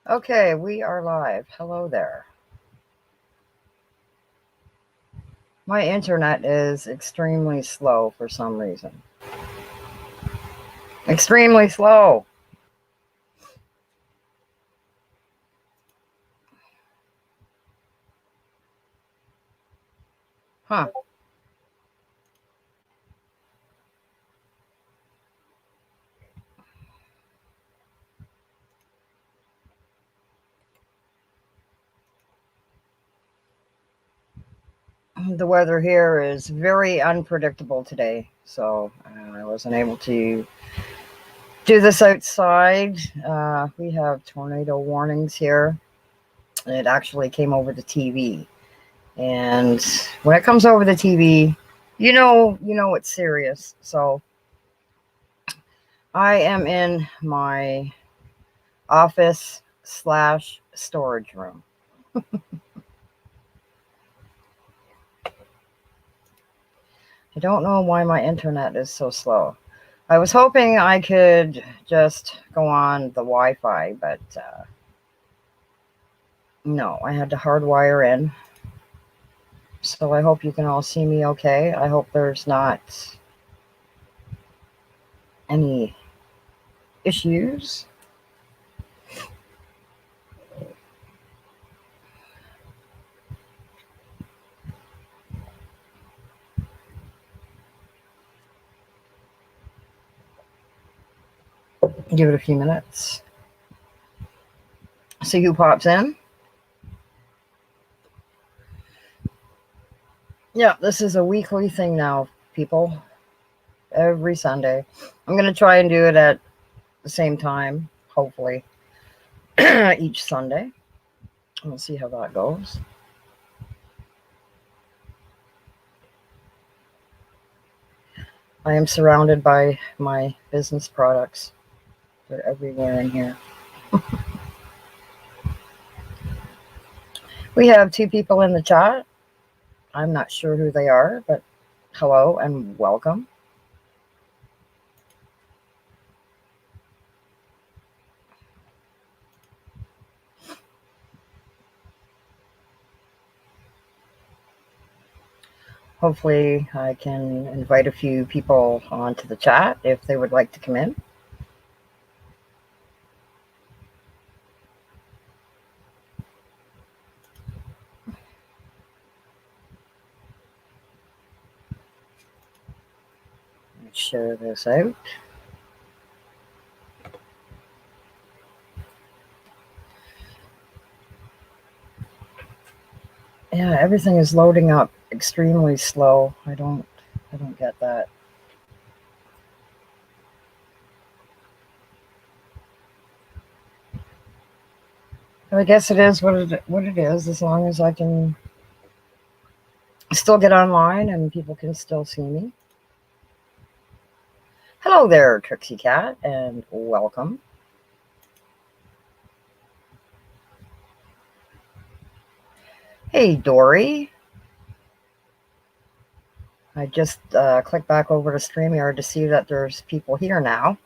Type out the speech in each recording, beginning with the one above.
Okay, we are live. Hello there. My internet is extremely slow for some reason. Extremely slow. Huh. The weather here is very unpredictable today, so I wasn't able to do this outside. We have tornado warnings here. It actually came over the TV. And when it comes over the TV, you know it's serious. So I am in my office slash storage room. I don't know why my internet is so slow. I was hoping I could just go on the Wi-Fi, but no, I had to hardwire in. So I hope you can all see me okay. I hope there's not any issues. Give it a few minutes. See who pops in. Yeah, this is a weekly thing now, people. Every Sunday. I'm going to try and do it at the same time, hopefully, each Sunday. We'll see how that goes. I am surrounded by my business products. They're everywhere in here. We have two people in the chat. I'm not sure who they are, but hello and welcome. Hopefully, I can invite a few people onto the chat if they would like to come in. Let's share this out. Yeah, everything is loading up extremely slow. I don't get that. I guess it is what it is, as long as I can still get online and people can still see me. Hello there, Trixie Cat, and welcome. Hey, Dory. I just clicked back over to StreamYard to see that there's people here now.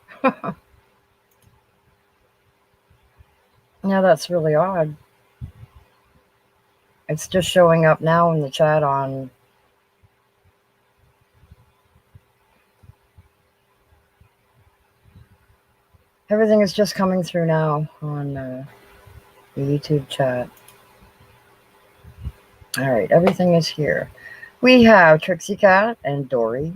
Yeah, that's really odd. It's just showing up now in the chat on... Everything is just coming through now on the YouTube chat. All right, everything is here. We have Trixie Cat and Dory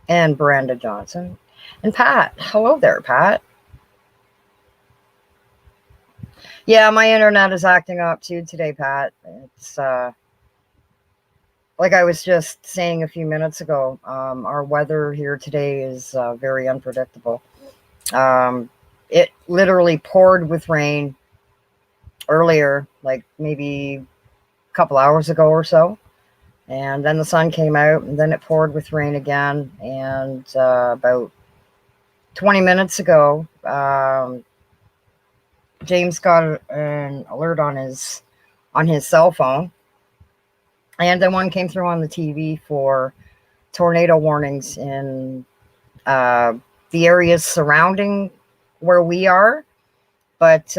and Brenda Johnson and Pat. Hello there, Pat. Yeah, my internet is acting up too today, Pat. It's like I was just saying a few minutes ago, our weather here today is very unpredictable. It literally poured with rain earlier, like maybe a couple hours ago or so. And then the sun came out, and then it poured with rain again. And about 20 minutes ago, James got an alert on his cell phone, and then one came through on the TV for tornado warnings in the areas surrounding where we are. But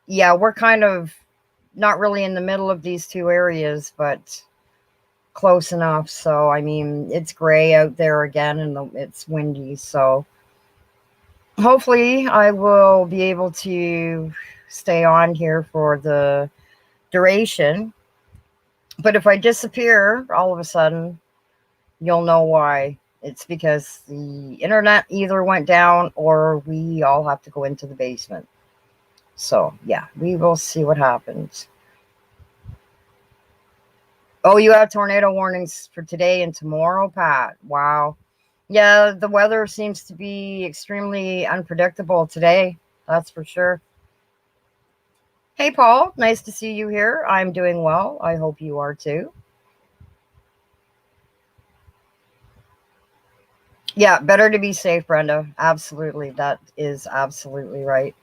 Yeah, we're kind of not really in the middle of these two areas, but close enough. So, I mean, it's gray out there again and it's windy. So, hopefully, I will be able to stay on here for the duration. But if I disappear all of a sudden, you'll know why. It's because the internet either went down or we all have to go into the basement. So, yeah, we will see what happens. Oh, you have tornado warnings for today and tomorrow, Pat. Wow. Yeah, the weather seems to be extremely unpredictable today. That's for sure. Hey, Paul. Nice to see you here. I'm doing well. I hope you are too. Yeah, better to be safe, Brenda. Absolutely. That is absolutely right.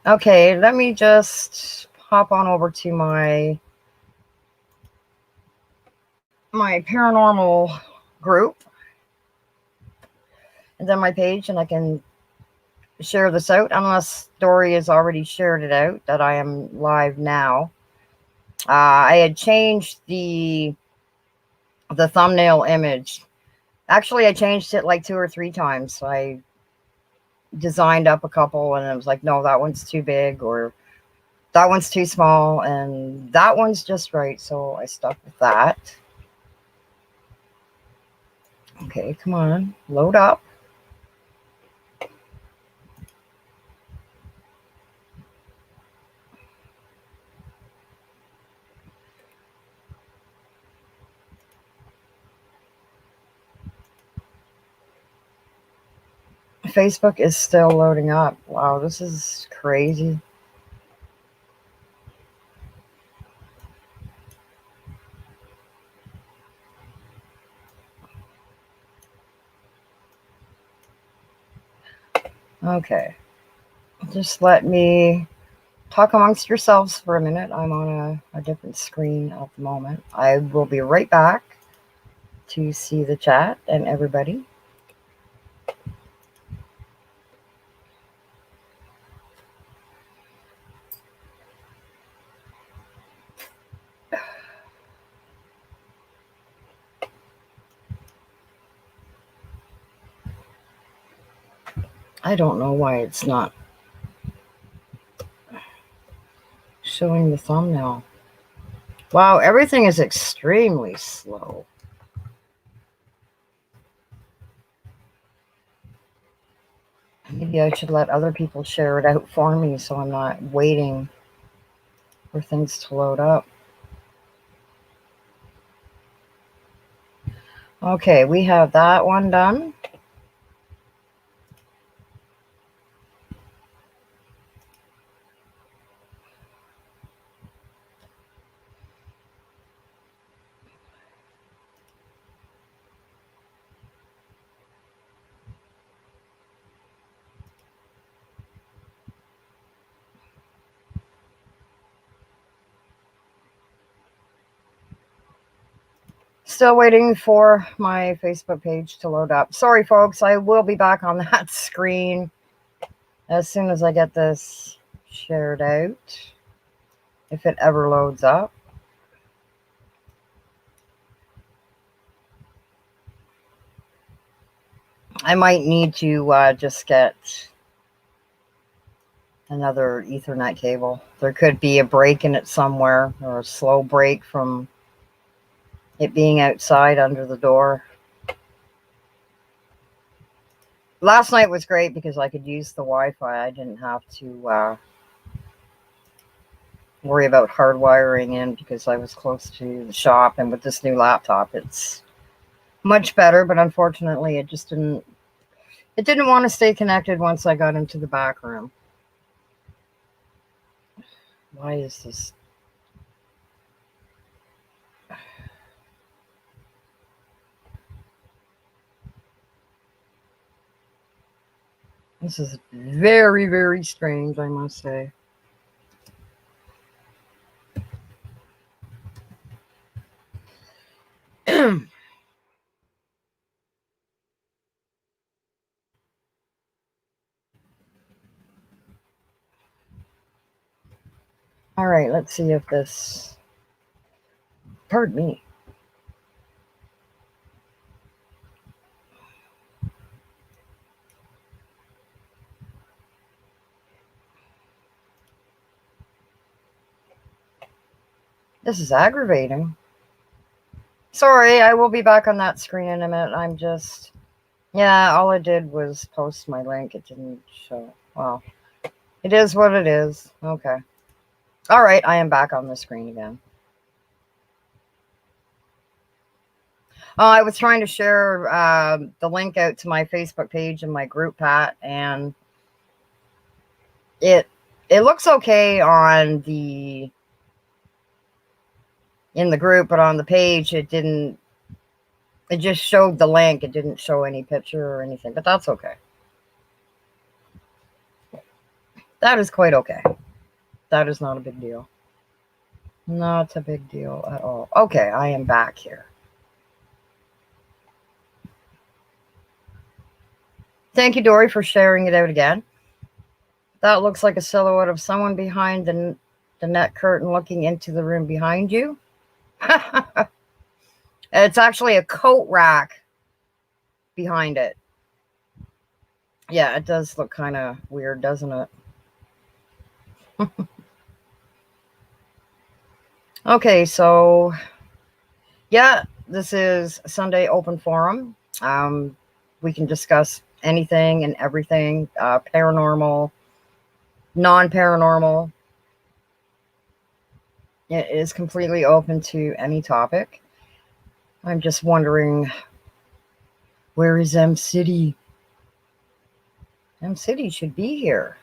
Okay, let me just hop on over to my paranormal group and then my page, and I can share this out unless Dory has already shared it out that I am live now. I had changed the thumbnail image. Actually, I changed it like two or three times. I designed up a couple and it was like, no, that one's too big or that one's too small and that one's just right. So I stuck with that. Okay, come on, load up. Facebook is still loading up. Wow, this is crazy. Okay, just let me talk amongst yourselves for a minute. I'm on a different screen at the moment. I will be right back to see the chat and everybody. I don't know why it's not showing the thumbnail. Wow, everything is extremely slow. Maybe I should let other people share it out for me so I'm not waiting for things to load up. Okay, we have that one done. Still waiting for my Facebook page to load up. Sorry, folks, I will be back on that screen as soon as I get this shared out, if it ever loads up. I might need to just get another Ethernet cable. There could be a break in it somewhere or a slow break from it being outside under the door. Last night was great because I could use the Wi-Fi. I didn't have to worry about hardwiring in because I was close to the shop. And with this new laptop, it's much better. But unfortunately, it just didn't. It didn't want to stay connected once I got into the back room. Why is this? This is very, very strange, I must say. All right, let's see if this, pardon me. This is aggravating. Sorry, I will be back on that screen in a minute. I'm just, yeah, all I did was post my link. It didn't show. Well, it is what it is. Okay. All right, I am back on the screen again. I was trying to share the link out to my Facebook page and my group, Pat, and it looks okay on the in the group, but on the page it didn't. It just showed the link. It didn't show any picture or anything, but that's okay. That is quite okay. That is not a big deal. Not a big deal at all. Okay, I am back here. Thank you, Dory, for sharing it out again. That looks like a silhouette of someone behind the net curtain looking into the room behind you. It's actually a coat rack behind it. Yeah, it does look kind of weird, doesn't it? Okay, so yeah, this is Sunday Open Forum. We can discuss anything and everything, paranormal, non-paranormal. It is completely open to any topic. I'm just wondering, where is M City? M City should be here.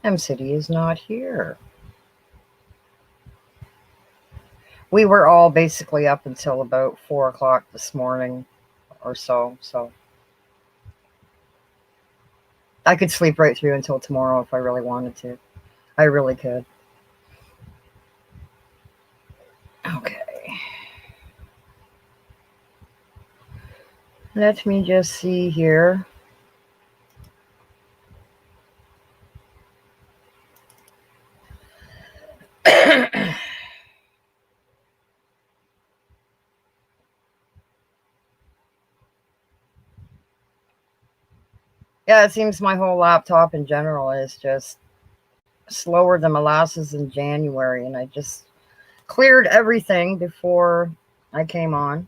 M City is not here. We were all basically up until about 4 o'clock this morning or so. So I could sleep right through until tomorrow if I really wanted to. I really could. Okay. Let me just see here. Yeah, it seems my whole laptop in general is just slower than molasses in January, and I just cleared everything before I came on.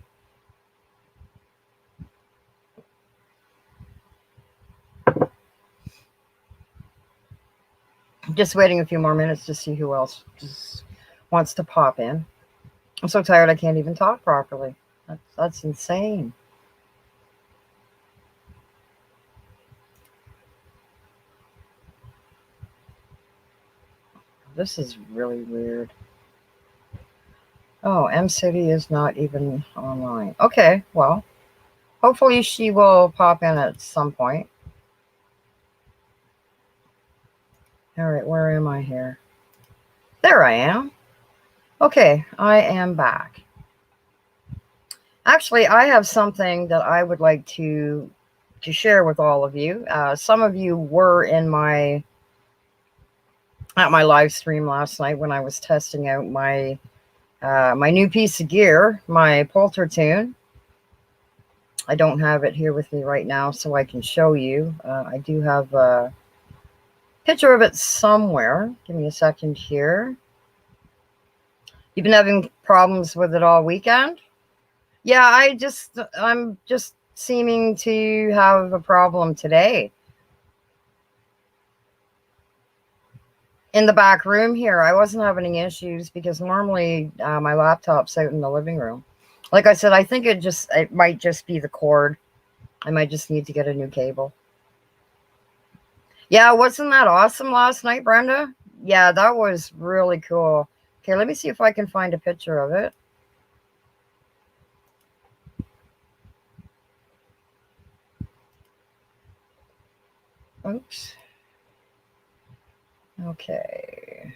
Just waiting a few more minutes to see who else just wants to pop in. I'm so tired I can't even talk properly. That's insane. This is really weird. Oh, M City is not even online. Okay, well, hopefully she will pop in at some point. All right, where am I here? There I am. Okay, I am back. Actually, I have something that I would like to share with all of you. Some of you were in my live stream last night when I was testing out my my new piece of gear, my Poltertune. I don't have it here with me right now, so I can show you. I do have a picture of it somewhere. Give me a second here. You've been having problems with it all weekend? Yeah, I'm just seeming to have a problem today. In the back room here, I wasn't having any issues because normally my laptop's out in the living room. Like I said, I think it might just be the cord. I might just need to get a new cable. Yeah, wasn't that awesome last night, Brenda? Yeah, that was really cool. Okay, let me see if I can find a picture of it. Oops. Okay.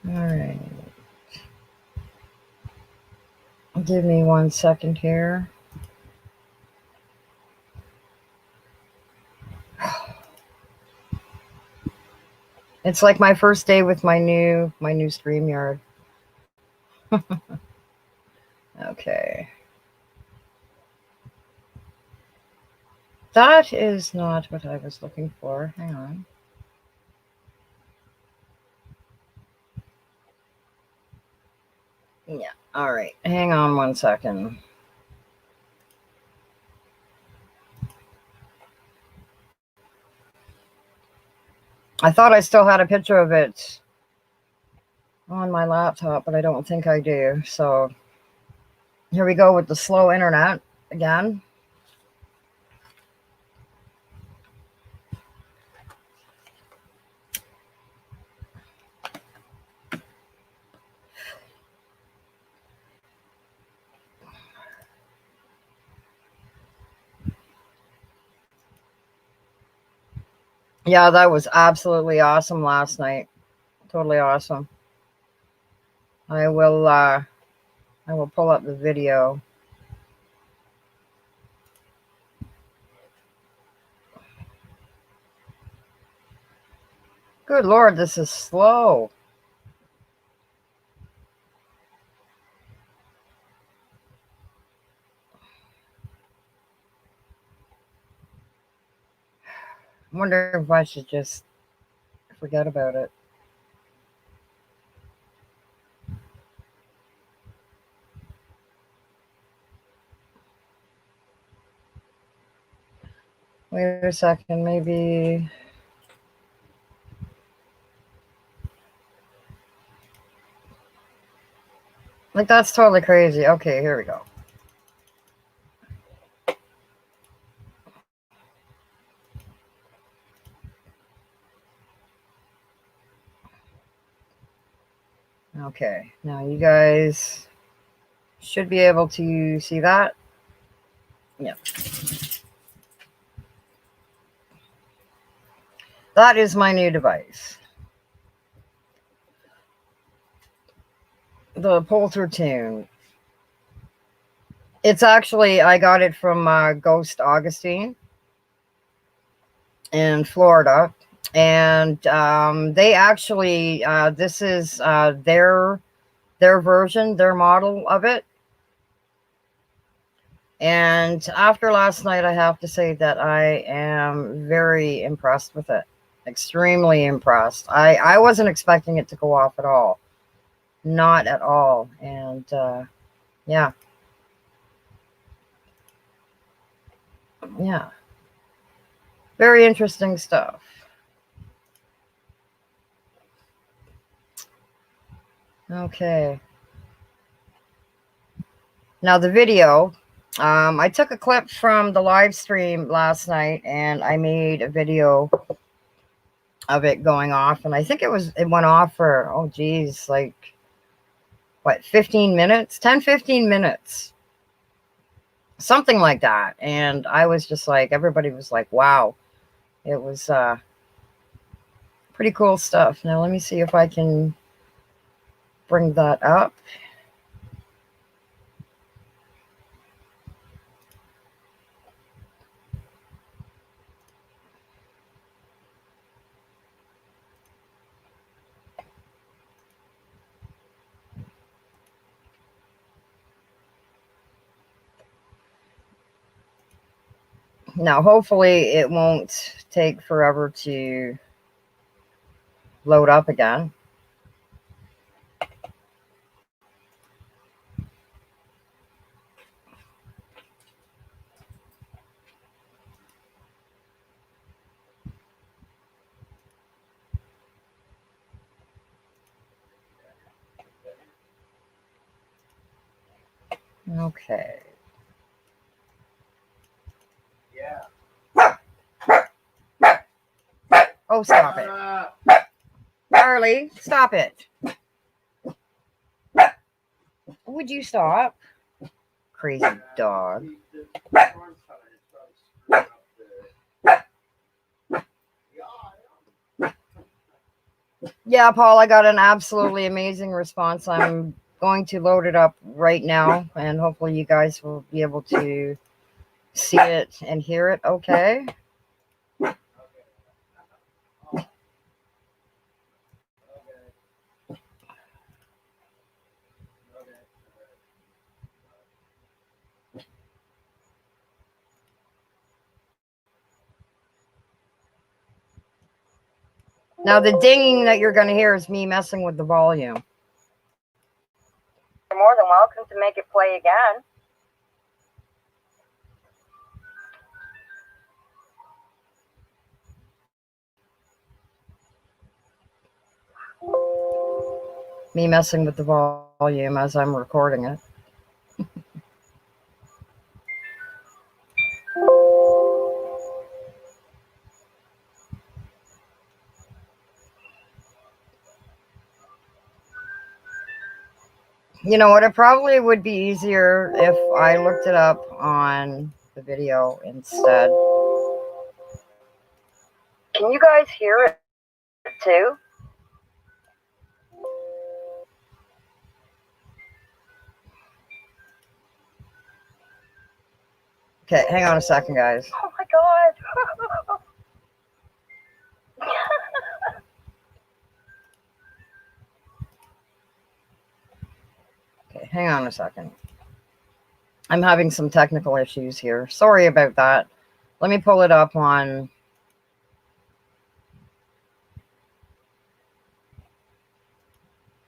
All right. Give me 1 second here. It's like my first day with my new StreamYard. Okay. That is not what I was looking for. Hang on. Yeah. All right. Hang on 1 second. I thought I still had a picture of it on my laptop, but I don't think I do. So here we go with the slow internet again. Yeah, that was absolutely awesome last night. Totally awesome. I will pull up the video. Good Lord, this is slow. I wonder if I should just forget about it. Wait a second, maybe. Like, that's totally crazy. Okay, here we go. Okay, now you guys should be able to see that. Yeah. That is my new device. The Polter Tune. It's actually, I got it from Ghost Augustine in Florida. And they actually, this is their version, their model of it. And after last night, I have to say that I am very impressed with it. Extremely impressed. I wasn't expecting it to go off at all. Not at all. And yeah. Yeah. Very interesting stuff. Okay. Now the video, I took a clip from the live stream last night and I made a video of it going off. And I think it went off for, oh geez, like what, 15 minutes, 10, 15 minutes, something like that. And I was just like, everybody was like, wow, it was pretty cool stuff. Now let me see if I can bring that up. Now, hopefully it won't take forever to load up again. Okay. Yeah. Oh, stop it. Charlie, stop it. Would you stop? Crazy dog. Yeah, Paul, I got an absolutely amazing response. I'm going to load it up right now, and hopefully you guys will be able to see it and hear it okay. Now, the dinging that you're going to hear is me messing with the volume. You're more than welcome to make it play again. Me messing with the volume as I'm recording it. You know what? It probably would be easier if I looked it up on the video instead. Can you guys hear it too? Okay, hang on a second, guys. Oh my god. Okay, hang on a second. I'm having some technical issues here. Sorry about that. Let me pull it up on...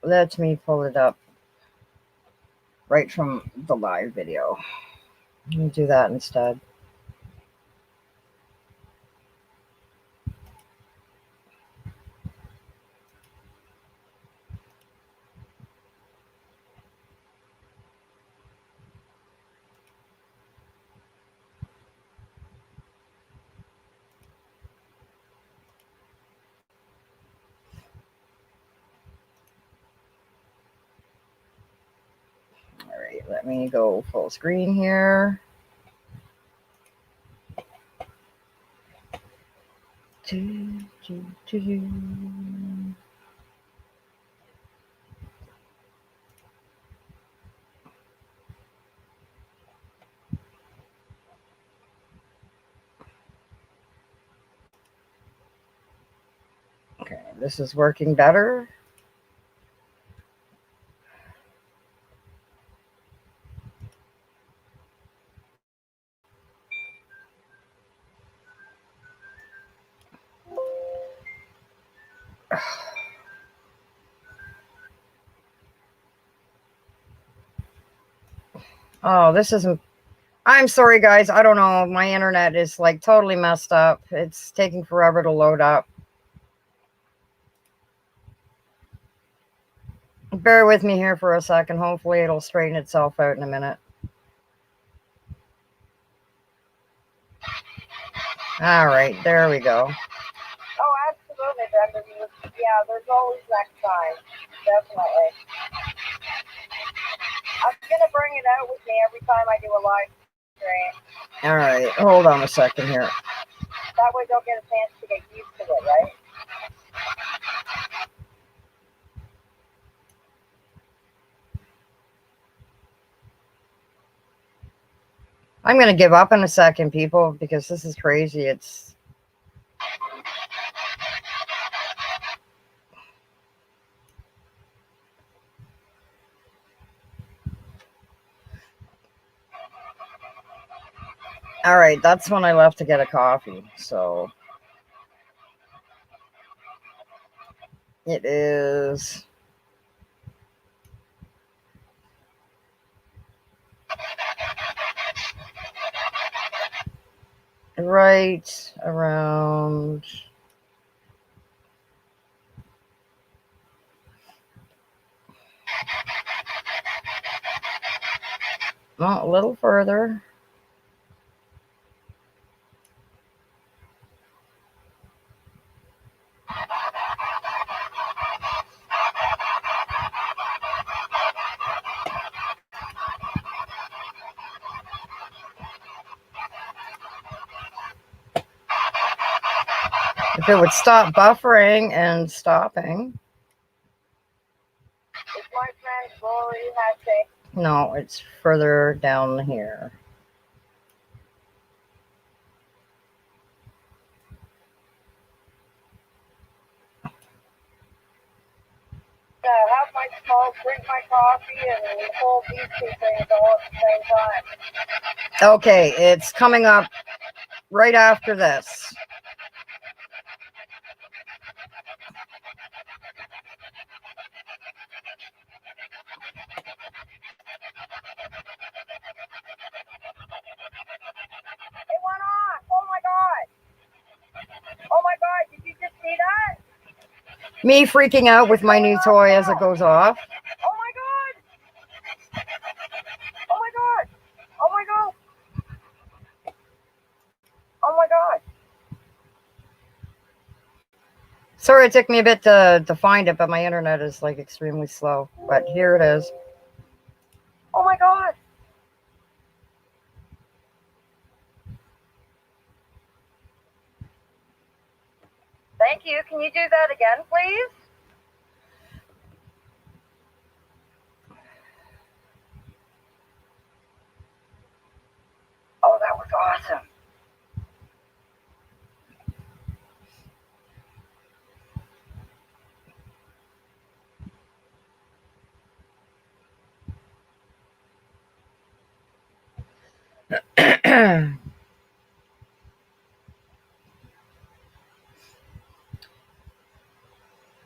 Let me pull it up right from the live video. Let me do that instead. All right, let me go full screen here. Okay, this is working better. Oh, this isn't... I'm sorry, guys. I don't know. My internet is like totally messed up. It's taking forever to load up. Bear with me here for a second. Hopefully it'll straighten itself out in a minute. All right, there we go. Oh, absolutely, Brenda. Yeah, there's always next time. Definitely. I'm going to bring it out with me every time I do a live stream. All right, hold on a second here. That way they'll get a chance to get used to it, right? I'm going to give up in a second, people, because this is crazy. It's... All right, that's when I left to get a coffee, so... It is... right around... Well, a little further. If it would stop buffering and stopping. It's my friend Gloria. No, it's further down here. Have my smoke, drink my coffee, and hold these two things all at the same time. Okay, it's coming up right after this. It went off. Oh my god. Oh my god, did you just see that? Me freaking out with my new toy as it goes off. Oh my god. Oh my god. Oh my god. Oh my god. Sorry, it took me a bit to find it, but my internet is like extremely slow. But here it is. Oh my god. Thank you. Can you do that again, please? Oh, that was awesome.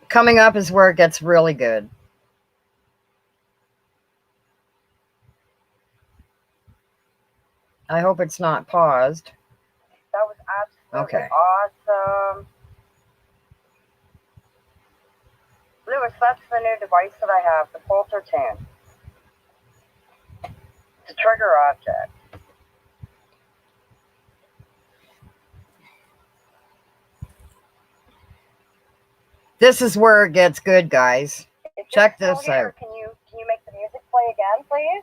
Coming up is where it gets really good. I hope it's not paused. That was absolutely Okay. awesome. Lewis, that's the new device that I have, the Pulsar 10. It's a trigger object. This is where it gets good, guys. If Check you're this still here, out. can you make the music play again, please?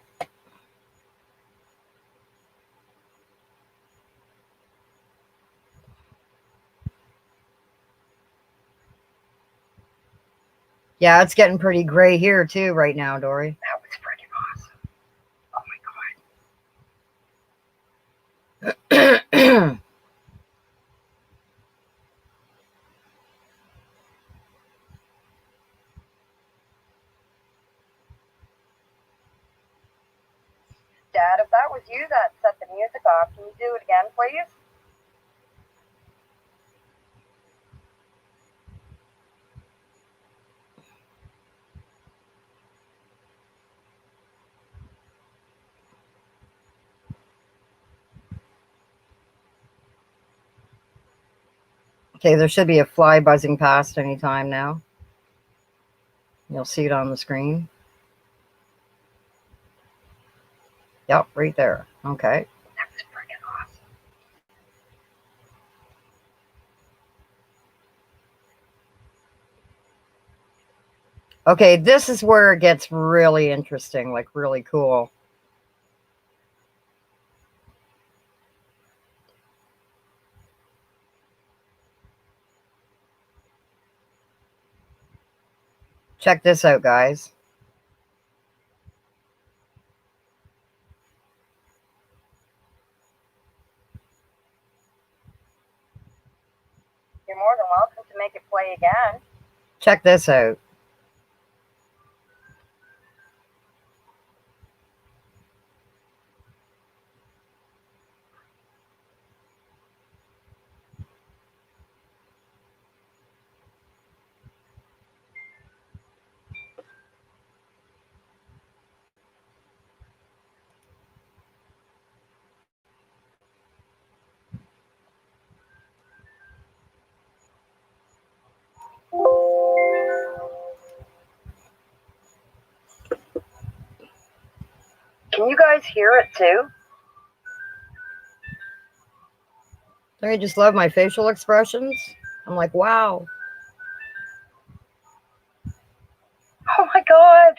Yeah, it's getting pretty gray here too right now, Dory. That was freaking awesome. Oh my god. Dad, if that was you that set the music off, can you do it again, please? Okay, there should be a fly buzzing past any time now. You'll see it on the screen. Yep, right there. Okay. That was freaking awesome. Okay, this is where it gets really interesting, like really cool. Check this out, guys. You're more than welcome to make it play again. Check this out. Can you guys hear it too? Don't you just love my facial expressions? I'm like, wow. Oh my god.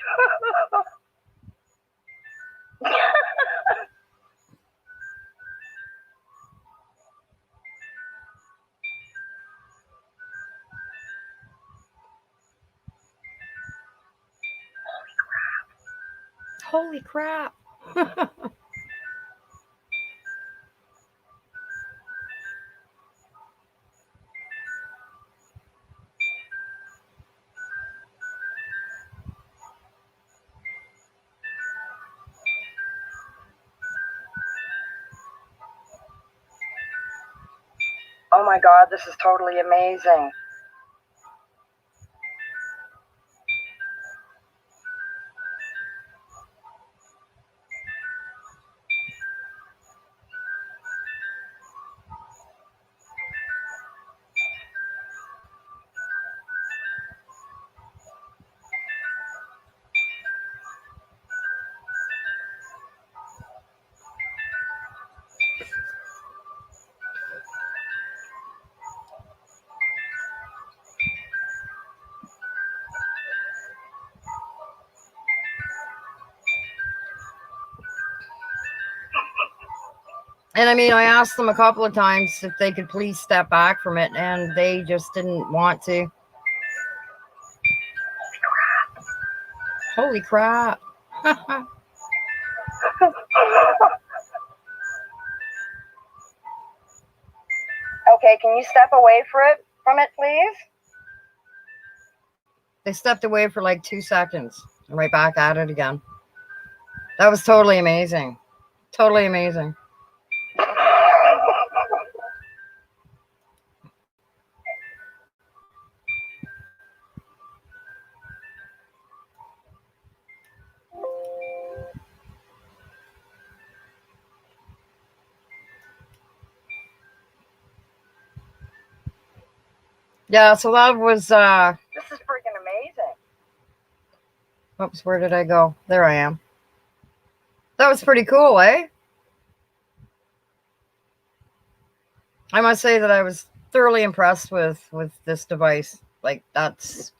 Holy crap. Oh my God, this is totally amazing. And I mean, I asked them a couple of times if they could please step back from it, and they just didn't want to. Holy crap. Okay, can you step away from it, please? They stepped away for like 2 seconds and right back at it again. That was totally amazing. Totally amazing. Yeah, so that was this is freaking amazing. Oops, where did I go? There I am. That was pretty cool, eh? I must say that I was thoroughly impressed with this device. Like, that's,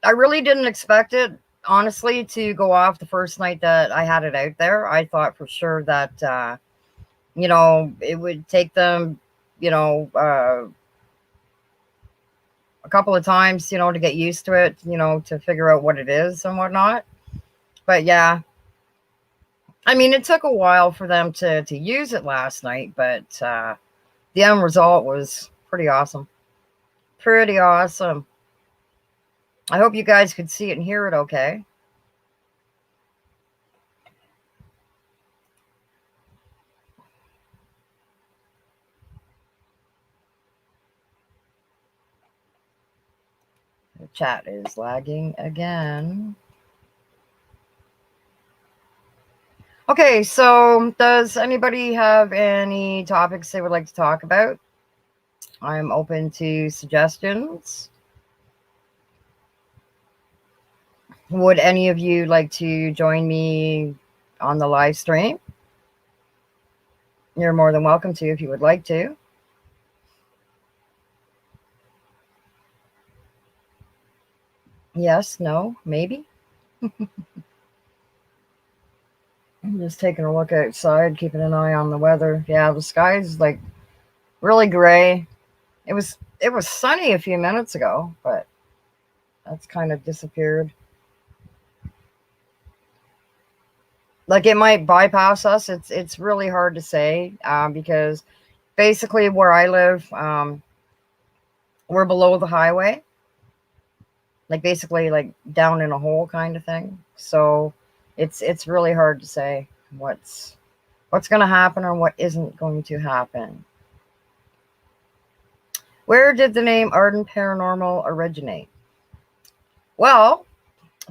I really didn't expect it, honestly, to go off the first night that I had it out there. I thought for sure that you know, it would take them, you know, a couple of times, you know, to get used to it, you know, to figure out what it is and whatnot. But yeah, I mean, it took a while for them to use it last night, but the end result was pretty awesome. Pretty awesome. I hope you guys could see it and hear it okay. The chat is lagging again. Okay, so does anybody have any topics they would like to talk about? I'm open to suggestions. Would any of you like to join me on the live stream? You're more than welcome to if you would like to. Yes, no, maybe. I'm just taking a look outside, keeping an eye on the weather. Yeah, the sky's like really gray. It was sunny a few minutes ago, but that's kind of disappeared. Like, it might bypass us. It's really hard to say because basically where I live, we're below the highway, like basically like down in a hole kind of thing. So it's really hard to say what's going to happen or what isn't going to happen. Where did the name Arden Paranormal originate? Well,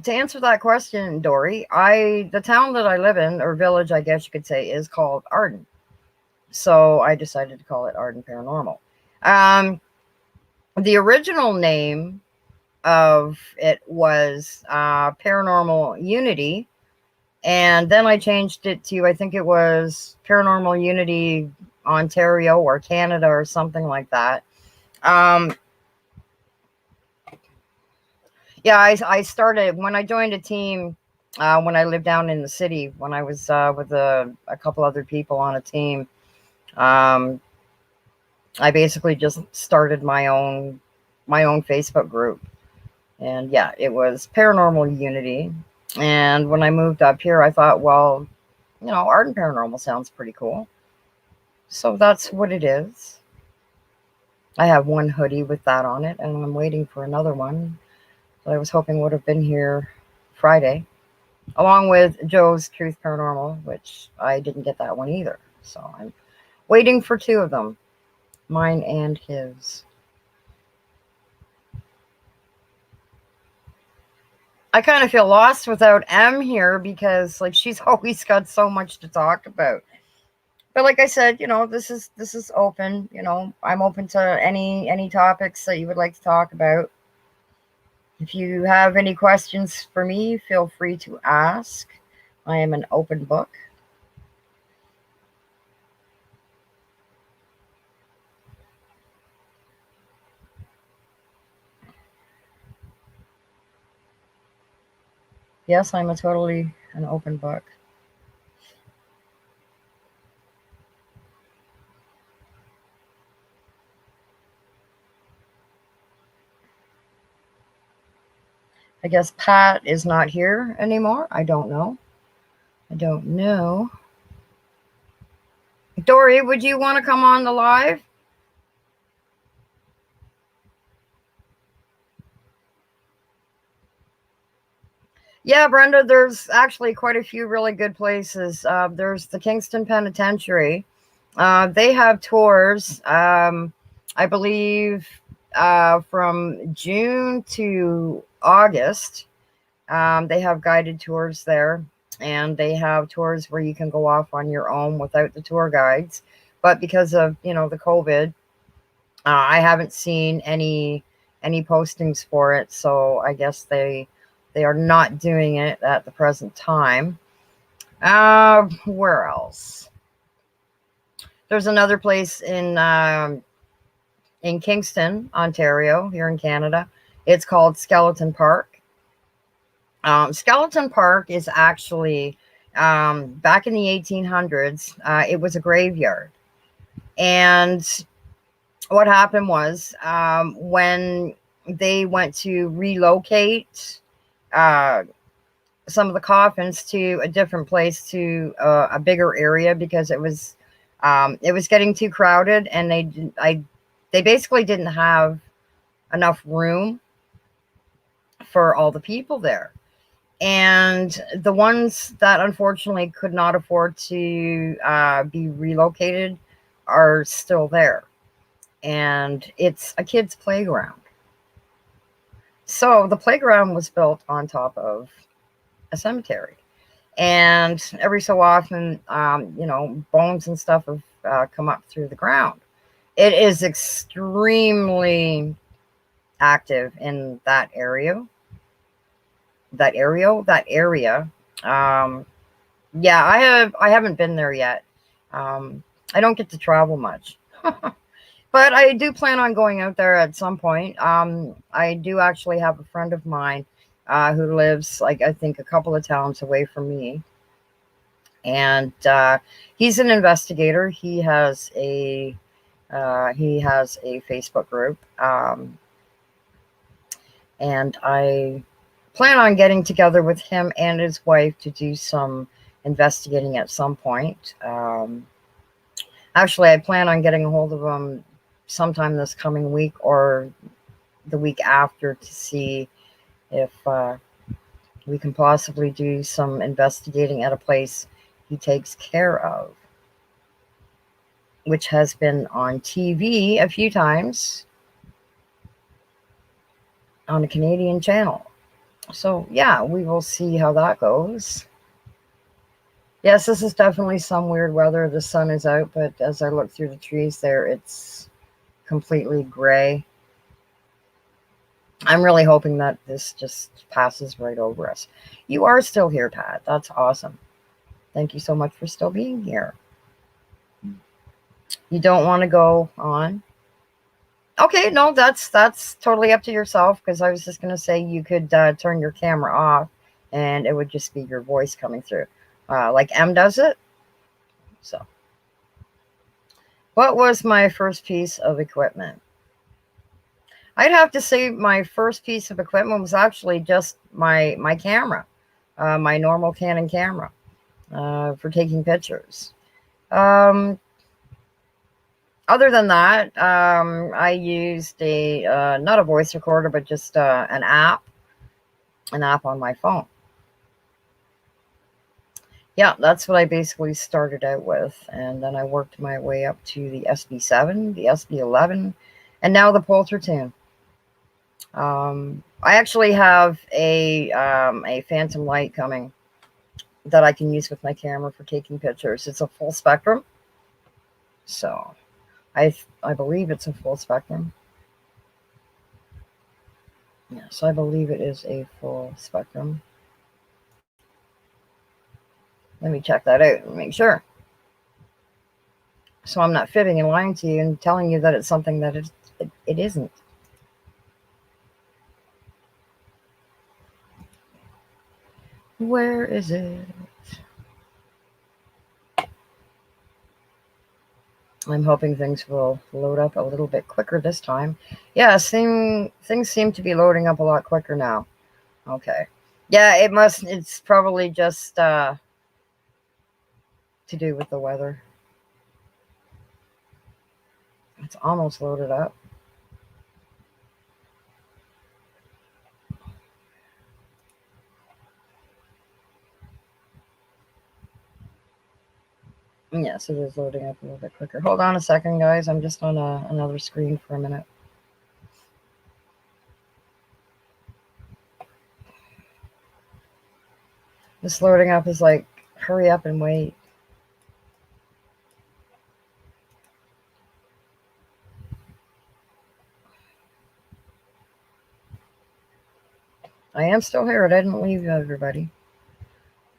to answer that question, Dory, the town that I live in, or village, I guess you could say, is called Arden. So I decided to call it Arden Paranormal. The original name of it was Paranormal Unity, and then I changed it to, I think it was Paranormal Unity Ontario or Canada or something like that. Yeah, I started when I joined a team when I lived down in the city, when I was with a couple other people on a team. I basically just started my own Facebook group. And yeah, it was Paranormal Unity. And when I moved up here, I thought, well, art and paranormal sounds pretty cool. So that's what it is. I have one hoodie with that on it, and I'm waiting for another one that I was hoping would have been here Friday, along with Joe's Truth Paranormal, which I didn't get that one either. So I'm waiting for two of them, mine and his. I kind of feel lost without M here because like she's always got so much to talk about. But like I said, this is open. I'm open to any topics that you would like to talk about. If you have any questions for me, feel free to ask. I am an open book. Yes, I'm a totally an open book. I guess Pat is not here anymore. I don't know. I don't know. Dory, would you want to come on the live? Yeah, Brenda, there's actually quite a few really good places. There's the Kingston Penitentiary. They have tours, I believe, from June to August. They have guided tours there, and they have tours where you can go off on your own without the tour guides. But because of the COVID, I haven't seen any postings for it, so I guess they are not doing it at the present time. Where else? There's another place in Kingston, Ontario, here in Canada. It's called Skeleton Park. Skeleton Park is actually back in the 1800s. It was a graveyard, and what happened was when they went to relocate uh, some of the coffins to a different place, to a bigger area, because it was getting too crowded, and they basically didn't have enough room for all the people there. And the ones that unfortunately could not afford to be relocated are still there. And it's a kid's playground. So the playground was built on top of a cemetery. And every so often, bones and stuff have come up through the ground. It is extremely active in that area. That area. Yeah, I haven't been there yet. I don't get to travel much. But I do plan on going out there at some point. I do actually have a friend of mine who lives, like, I think a couple of towns away from me. And he's an investigator. He has a Facebook group. And I plan on getting together with him and his wife to do some investigating at some point. Actually, I plan on getting a hold of him sometime this coming week or the week after to see if we can possibly do some investigating at a place he takes care of, which has been on TV a few times on a Canadian channel. So yeah, we will see how that goes. Yes, this is definitely some weird weather. The sun is out, but as I look through the trees there, it's completely gray. I'm really hoping that this just passes right over us. You are still here, Pat. That's awesome. Thank you so much for still being here. You don't want to go on? Okay, no, that's totally up to yourself, because I was just going to say you could turn your camera off and it would just be your voice coming through. Like M does it. So, what was my first piece of equipment? I'd have to say my first piece of equipment was actually just my camera. my normal Canon camera for taking pictures. Other than that, I used a not a voice recorder, but just an app on my phone. Yeah, that's what I basically started out with, and then I worked my way up to the SB7, the SB11, and now the Poulter Tune. I actually have a phantom light coming that I can use with my camera for taking pictures. It's a full spectrum, so I believe it's a full spectrum. Yes, I believe it is a full spectrum. Let me check that out and make sure. So I'm not fibbing and lying to you and telling you that it's something that it isn't. Where is it? I'm hoping things will load up a little bit quicker this time. Yeah, things seem to be loading up a lot quicker now. Okay. Yeah, it's probably just to do with the weather. It's almost loaded up. Yes, it is loading up a little bit quicker. Hold on a second, guys. I'm just on another screen for a minute. This loading up is like, hurry up and wait. I am still here. I didn't leave everybody.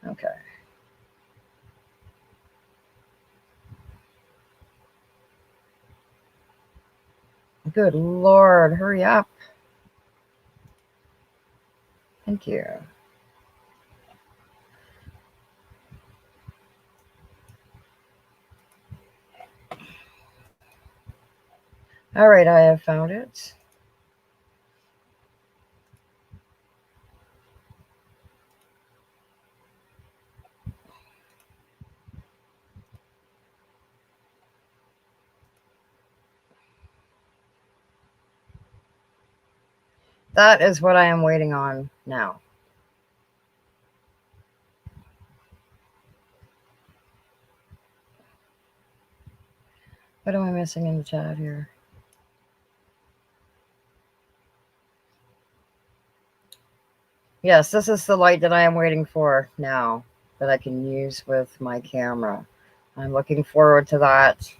Okay. Good Lord, hurry up. Thank you. All right, I have found it. That is what I am waiting on now. What am I missing in the chat here? Yes, this is the light that I am waiting for now that I can use with my camera. I'm looking forward to that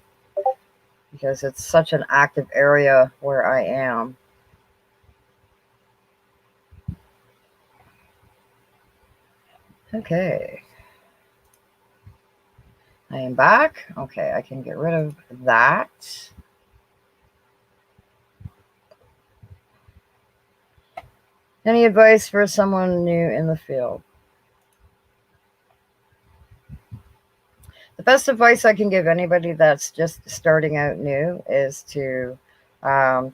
because it's such an active area where I am. Okay. I am back. Okay, I can get rid of that. Any advice for someone new in the field? The best advice I can give anybody that's just starting out new is to don't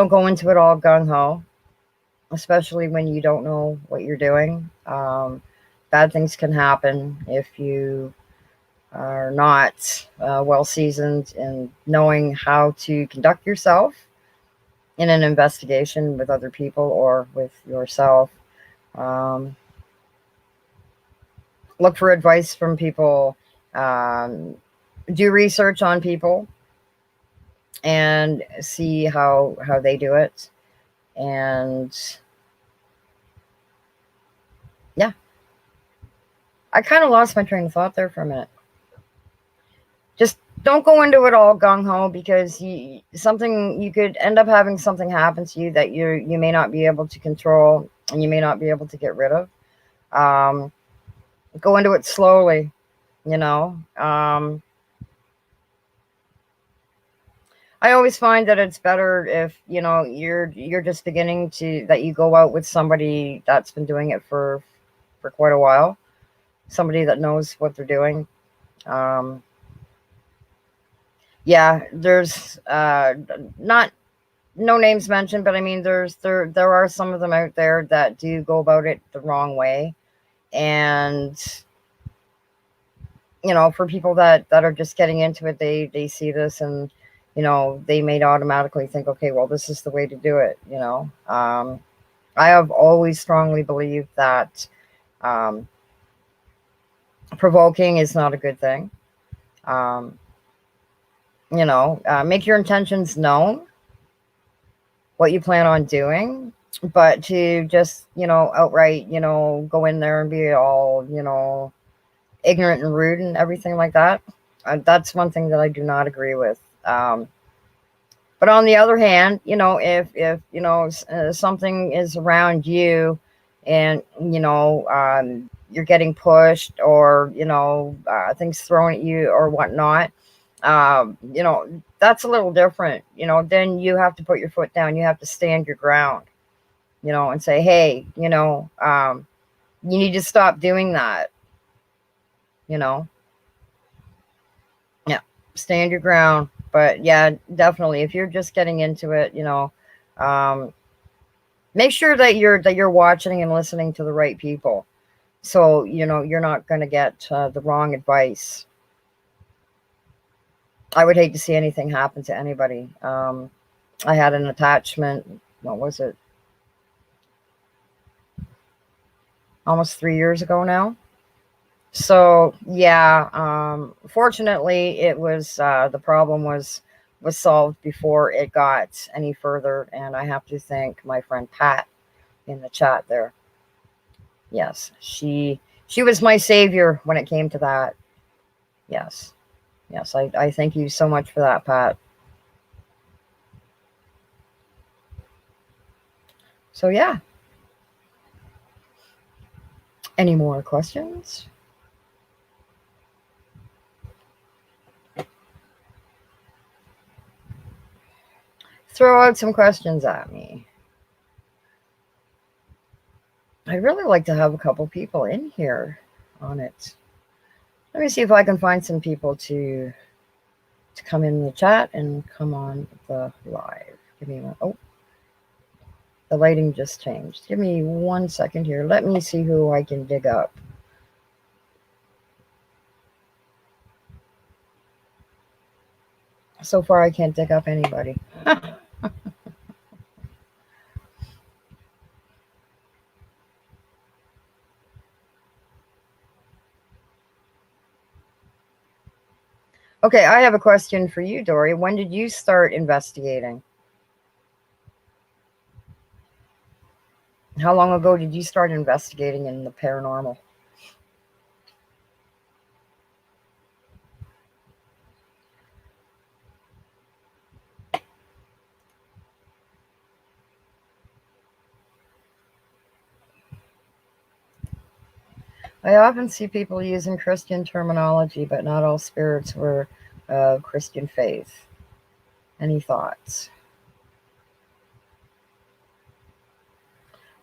go into it all gung-ho, especially when you don't know what you're doing. Bad things can happen if you are not well seasoned in knowing how to conduct yourself in an investigation with other people or with yourself. Look for advice from people. Do research on people and see how they do it. And yeah, I kind of lost my train of thought there for a minute. Just don't go into it all gung-ho because you could end up having something happen to you that you may not be able to control and you may not be able to get rid of. Go into it slowly, you know. I always find that it's better if, you know, you're just beginning that you go out with somebody that's been doing it for quite a while, somebody that knows what they're doing. Yeah, there's not no names mentioned, but I mean, there are some of them out there that do go about it the wrong way, and for people that are just getting into it, they see this, and they may automatically think, okay, well, this is the way to do it. I have always strongly believed that um, provoking is not a good thing. Um, make your intentions known, what you plan on doing, but to just outright go in there and be all ignorant and rude and everything like that. That's one thing that I do not agree with. But on the other hand, if something is around you, and you're getting pushed, or things thrown at you or whatnot, that's a little different. Then you have to put your foot down. You have to stand your ground. And say, hey, you need to stop doing that. You know, yeah, stand your ground. But yeah, definitely, if you're just getting into it, um, make sure that you're watching and listening to the right people, so you're not going to get the wrong advice. I would hate to see anything happen to anybody. I had an attachment. What was it? Almost 3 years ago now. So yeah, fortunately, it was the problem was solved before it got any further, and I have to thank my friend Pat in the chat there. Yes, she was my savior when it came to that. Yes, yes, I thank you so much for that, Pat. So yeah, any more questions? Throw out some questions at me. I'd really like to have a couple people in here on it. Let me see if I can find some people to come in the chat and come on the live. Give me one. Oh, the lighting just changed. Give me 1 second here. Let me see who I can dig up. So far, I can't dig up anybody. Okay, I have a question for you, Dory. When did you start investigating? How long ago did you start investigating in the paranormal? I often see people using Christian terminology, but not all spirits were of Christian faith. Any thoughts?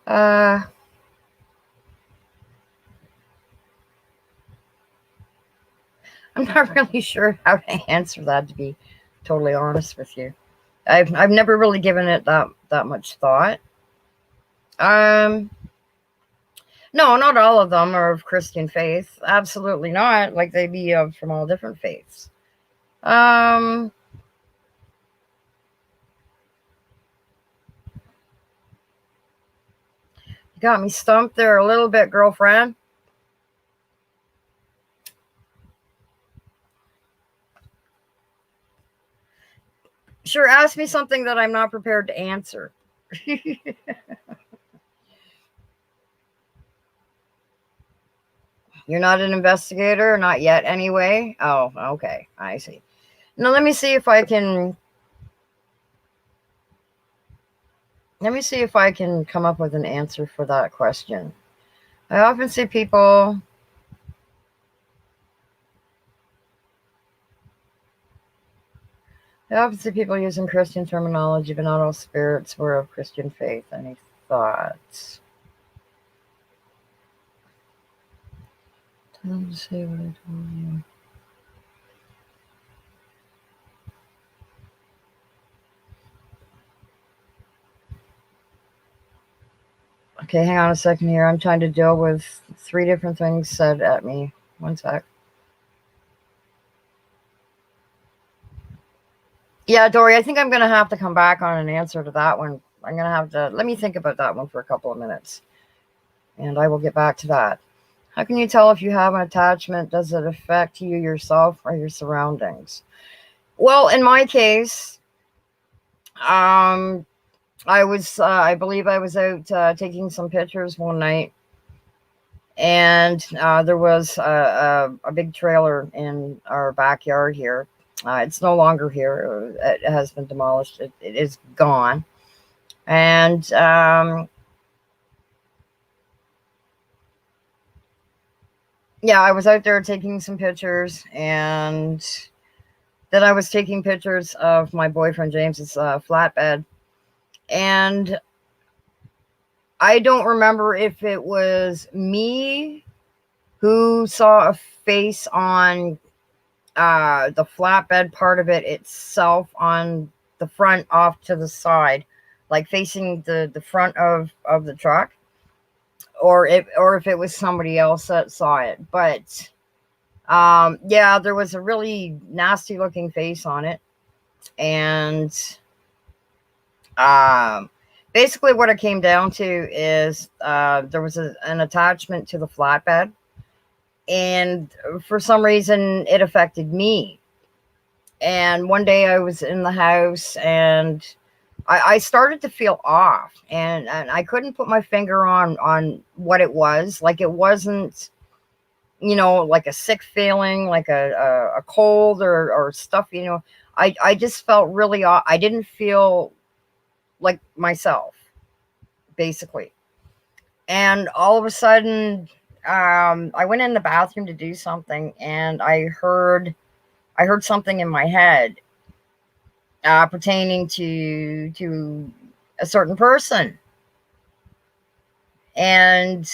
Uh, I'm not really sure how to answer that, to be totally honest with you. I've never really given it that much thought. Um, no, not all of them are of Christian faith. Absolutely not. Like, they be from all different faiths. Um, you got me stumped there a little bit, girlfriend. Sure, ask me something that I'm not prepared to answer. You're not an investigator, not yet anyway. Oh, okay. I see. Now let me see if I can come up with an answer for that question. I often see people using Christian terminology, but not all spirits were of Christian faith. Any thoughts? Tell them to say what I told you. Okay, hang on a second here. I'm trying to deal with 3 different things said at me. One sec. Yeah, Dory, I think I'm going to have to come back on an answer to that one. I'm going to have to let me think about that one for a couple of minutes, and I will get back to that. How can you tell if you have an attachment? Does it affect you yourself or your surroundings? Well, in my case, I believe I was out taking some pictures one night, and there was a big trailer in our backyard here. It's no longer here. It has been demolished. It is gone. And yeah, I was out there taking some pictures, and then I was taking pictures of my boyfriend James's flatbed. And I don't remember if it was me who saw a face on the flatbed part of it itself, on the front off to the side, like facing the front of the truck, or if it was somebody else that saw it. But yeah, there was a really nasty looking face on it. And um basically what it came down to is there was an attachment to the flatbed, and for some reason it affected me. And one day I was in the house, and I started to feel off, and I couldn't put my finger on what it was. Like, it wasn't, like a sick feeling, like a cold or stuff. I just felt really off. I didn't feel like myself, basically. And all of a sudden, I went in the bathroom to do something, and I heard something in my head pertaining to a certain person. And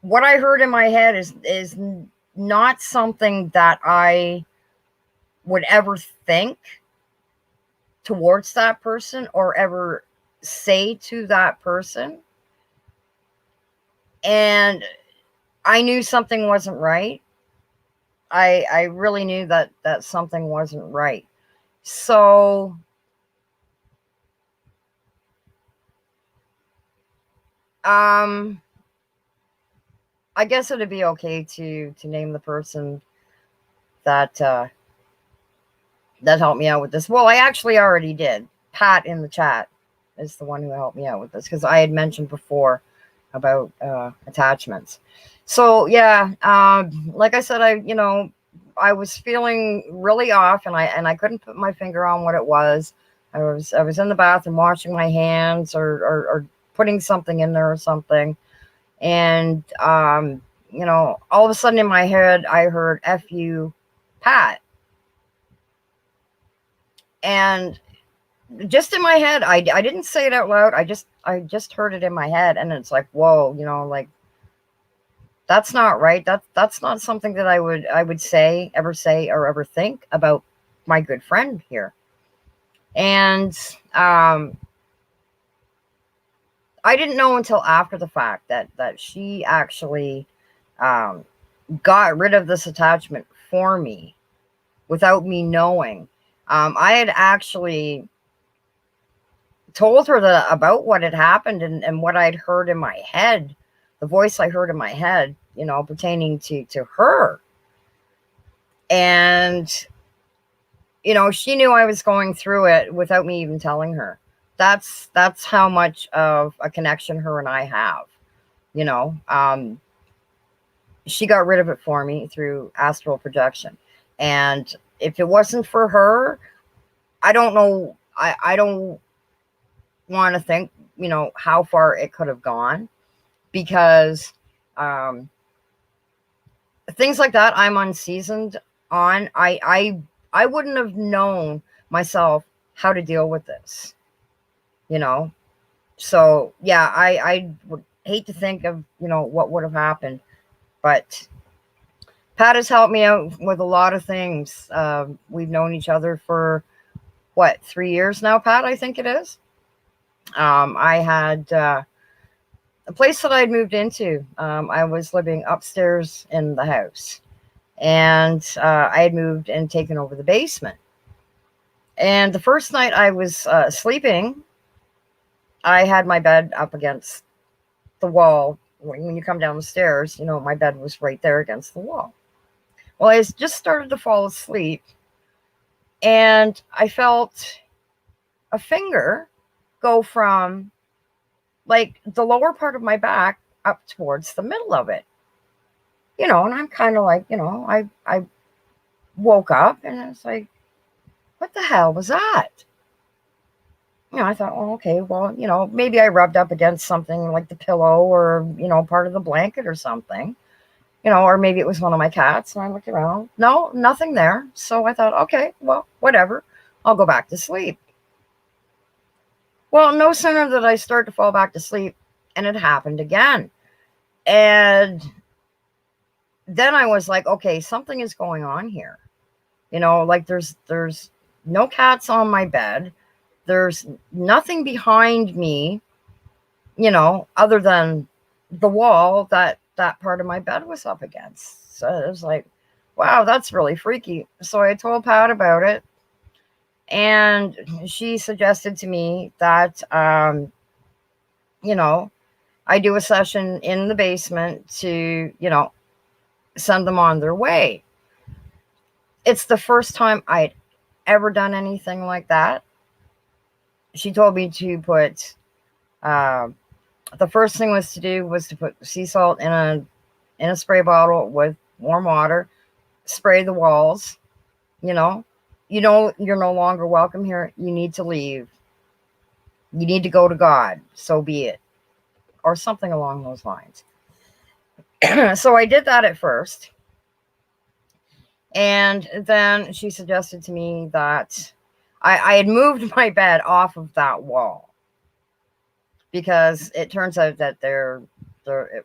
what I heard in my head is not something that I would ever think towards that person or ever say to that person. And I knew something wasn't right. I really knew that something wasn't right. So I guess it'd be okay to name the person that that helped me out with this. Well, I actually already did. Pat in the chat is the one who helped me out with this, because I had mentioned before about attachments. So yeah, like I said, I was feeling really off, and I couldn't put my finger on what it was. I was in the bathroom washing my hands, or putting something in there or something, and all of a sudden in my head I heard "F you, Pat," and just in my head, I didn't say it out loud. I just heard it in my head, and it's like, whoa, like, that's not right. That's not something that I would ever say or ever think about my good friend here. And I didn't know until after the fact that she actually um, got rid of this attachment for me without me knowing. I had actually told her about what had happened, and what I'd heard in my head, the voice I heard in my head, pertaining to her. And she knew I was going through it without me even telling her. That's how much of a connection her and I have. She got rid of it for me through astral projection. And if it wasn't for her, I don't know. I don't want to think, how far it could have gone, because things like that I'm unseasoned on. I wouldn't have known myself how to deal with this, So yeah, I would hate to think of, what would have happened, but Pat has helped me out with a lot of things. We've known each other for what, 3 years now, Pat, I think it is. I had the place that I'd moved into, I was living upstairs in the house, and I had moved and taken over the basement. And the first night I was sleeping, I had my bed up against the wall. When you come down the stairs, my bed was right there against the wall. Well, I just started to fall asleep, and I felt a finger go from like the lower part of my back up towards the middle of it. And I'm kind of like, I woke up and I was like, what the hell was that? I thought, well, okay, well, maybe I rubbed up against something like the pillow or, part of the blanket or something, or maybe it was one of my cats. And I looked around. No, nothing there. So I thought, okay, well, whatever. I'll go back to sleep. Well, no sooner did I start to fall back to sleep, and it happened again. And then I was like, okay, something is going on here. Like there's no cats on my bed. There's nothing behind me, other than the wall that part of my bed was up against. So it was like, wow, that's really freaky. So I told Pat about it, and she suggested to me that, I do a session in the basement to, send them on their way. It's the first time I'd ever done anything like that. She told me to put, the first thing was to put sea salt in a spray bottle with warm water, spray the walls. You're no longer welcome here. You need to leave. You need to go to God. So be it. Or something along those lines. So I did that at first. And then she suggested to me that I had moved my bed off of that wall, because it turns out that there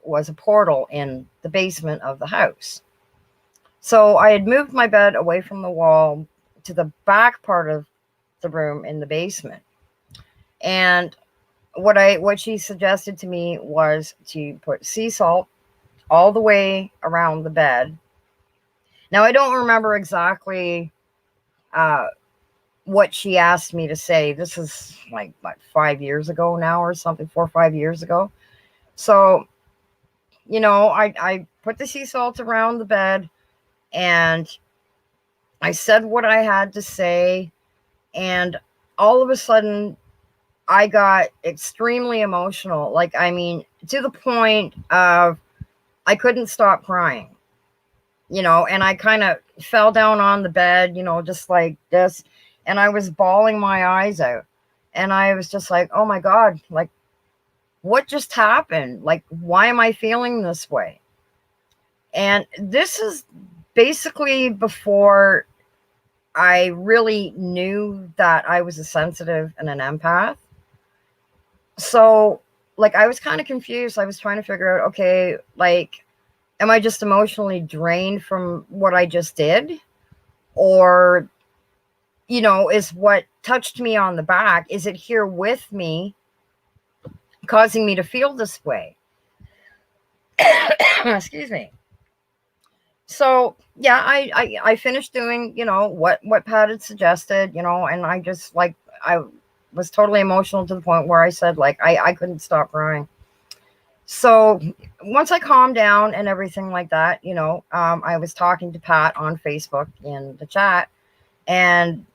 was a portal in the basement of the house. So I had moved my bed away from the wall to the back part of the room in the basement. And what she suggested to me was to put sea salt all the way around the bed. Now, I don't remember exactly what she asked me to say. This is like, what, 5 years ago now or something, 4 or 5 years ago. So, I put the sea salt around the bed, and I said what I had to say. And all of a sudden, I got extremely emotional. Like, I mean, to the point of I couldn't stop crying. And I kind of fell down on the bed, just like this. And I was bawling my eyes out. And I was just like, oh my God, like, what just happened? Like, why am I feeling this way? And this is basically before I really knew that I was a sensitive and an empath. So, like, I was kind of confused. I was trying to figure out, okay, like, am I just emotionally drained from what I just did? Or, is what touched me on the back, is it here with me, causing me to feel this way? Excuse me. So, yeah, I finished doing, what Pat had suggested, and I just, like, I was totally emotional to the point where I said, like, I couldn't stop crying. So once I calmed down and everything like that, I was talking to Pat on Facebook in the chat, and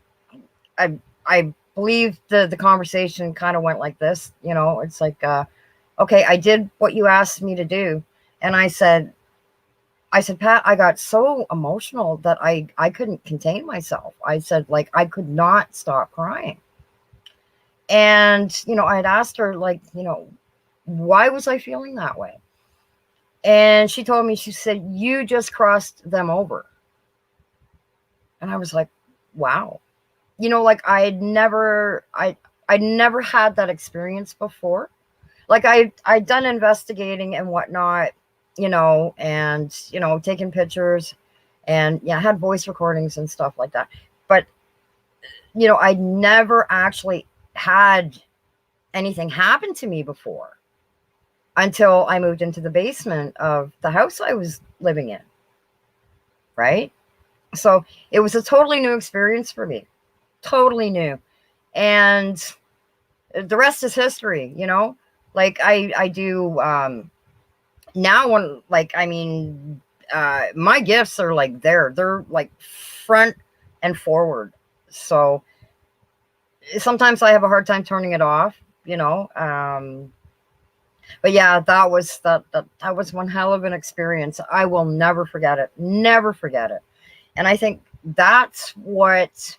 I believe the conversation kind of went like this. It's like, okay, I did what you asked me to do. And I said, Pat, I got so emotional that I couldn't contain myself. I said, like, I could not stop crying. And, I had asked her, like, why was I feeling that way? And she told me, she said, you just crossed them over. And I was like, wow. Like, I'd never had that experience before. Like, I'd done investigating and whatnot, and, taking pictures, and yeah, had voice recordings and stuff like that. But, I'd never actually had anything happen to me before. until I moved into the basement of the house I was living in. Right. So it was a totally new experience for me. Totally new. And the rest is history, you know? Like I do now when like I mean my gifts are like they're like front and forward. So sometimes I have a hard time turning it off, you know. But yeah, that was one hell of an experience. I will never forget it. Never forget it. And I think that's what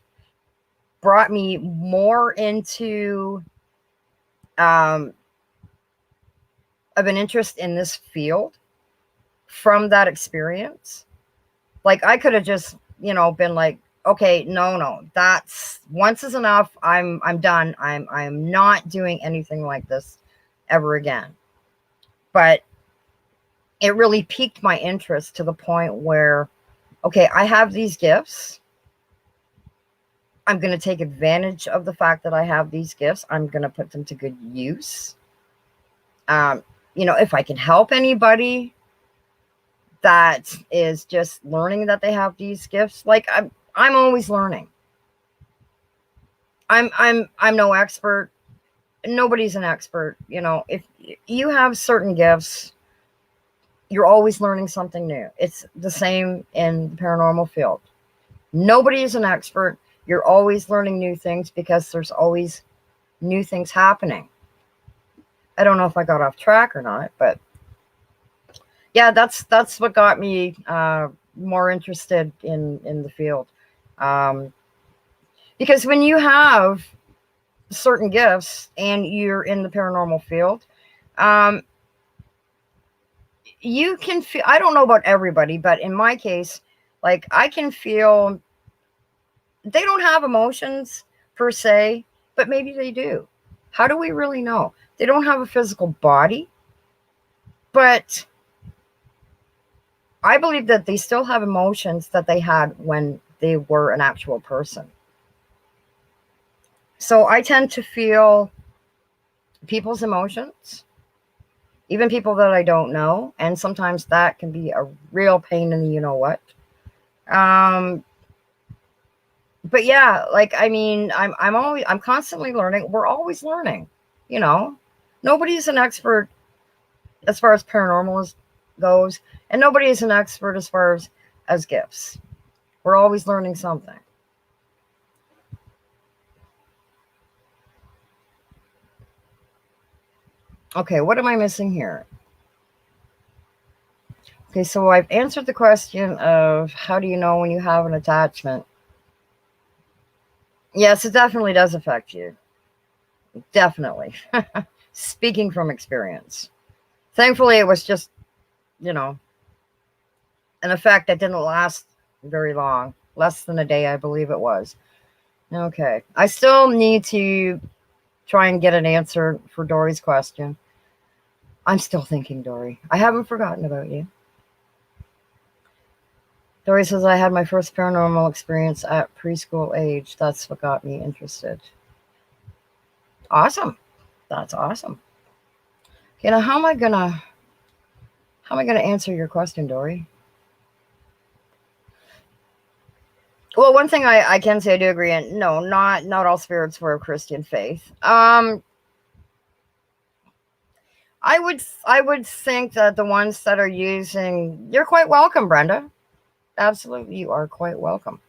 brought me more into um of an interest in this field from that experience. Like I could have just, you know, been like, okay, no, that's once is enough. I'm done. I'm not doing anything like this ever again. But it really piqued my interest to the point where, okay, I have these gifts. I'm going to take advantage of the fact that I have these gifts. I'm going to put them to good use. Um, you know, if I can help anybody that is just learning that they have these gifts, like I'm always learning. I'm no expert. Nobody's an expert. You know, if you have certain gifts, you're always learning something new. It's the same in the paranormal field. Nobody is an expert. You're always learning new things because there's always new things happening. I don't know if I got off track or not, but yeah, that's what got me more interested in the field. Um, because when you have certain gifts and you're in the paranormal field, um, you can feel, I don't know about everybody, but in my case, like I can feel they don't have emotions per se, but maybe they do. How do we really know? They don't have a physical body, but I believe that they still have emotions that they had when they were an actual person. So I tend to feel people's emotions, even people that I don't know, and sometimes that can be a real pain in the you know what. Um, but yeah, like I mean, I'm constantly learning. We're always learning, you know. Nobody's an expert as far as paranormal goes, and nobody is an expert as far as gifts. We're always learning something. Okay, what am I missing here? Okay, so I've answered the question of how do you know when you have an attachment? Yes, it definitely does affect you. Definitely. Speaking from experience. Thankfully, it was just, you know, an effect that didn't last very long. Less than a day, I believe it was. Okay. I still need to try and get an answer for Dory's question. I'm still thinking, Dory. I haven't forgotten about you. Dory says, I had my first paranormal experience at preschool age. That's what got me interested. Awesome. That's awesome. Okay, now how am I gonna answer your question, Dory? Well, one thing I can say I do agree in no, not all spirits were of Christian faith. I would think that the ones that are using you're quite welcome, Brenda. Absolutely, you are quite welcome.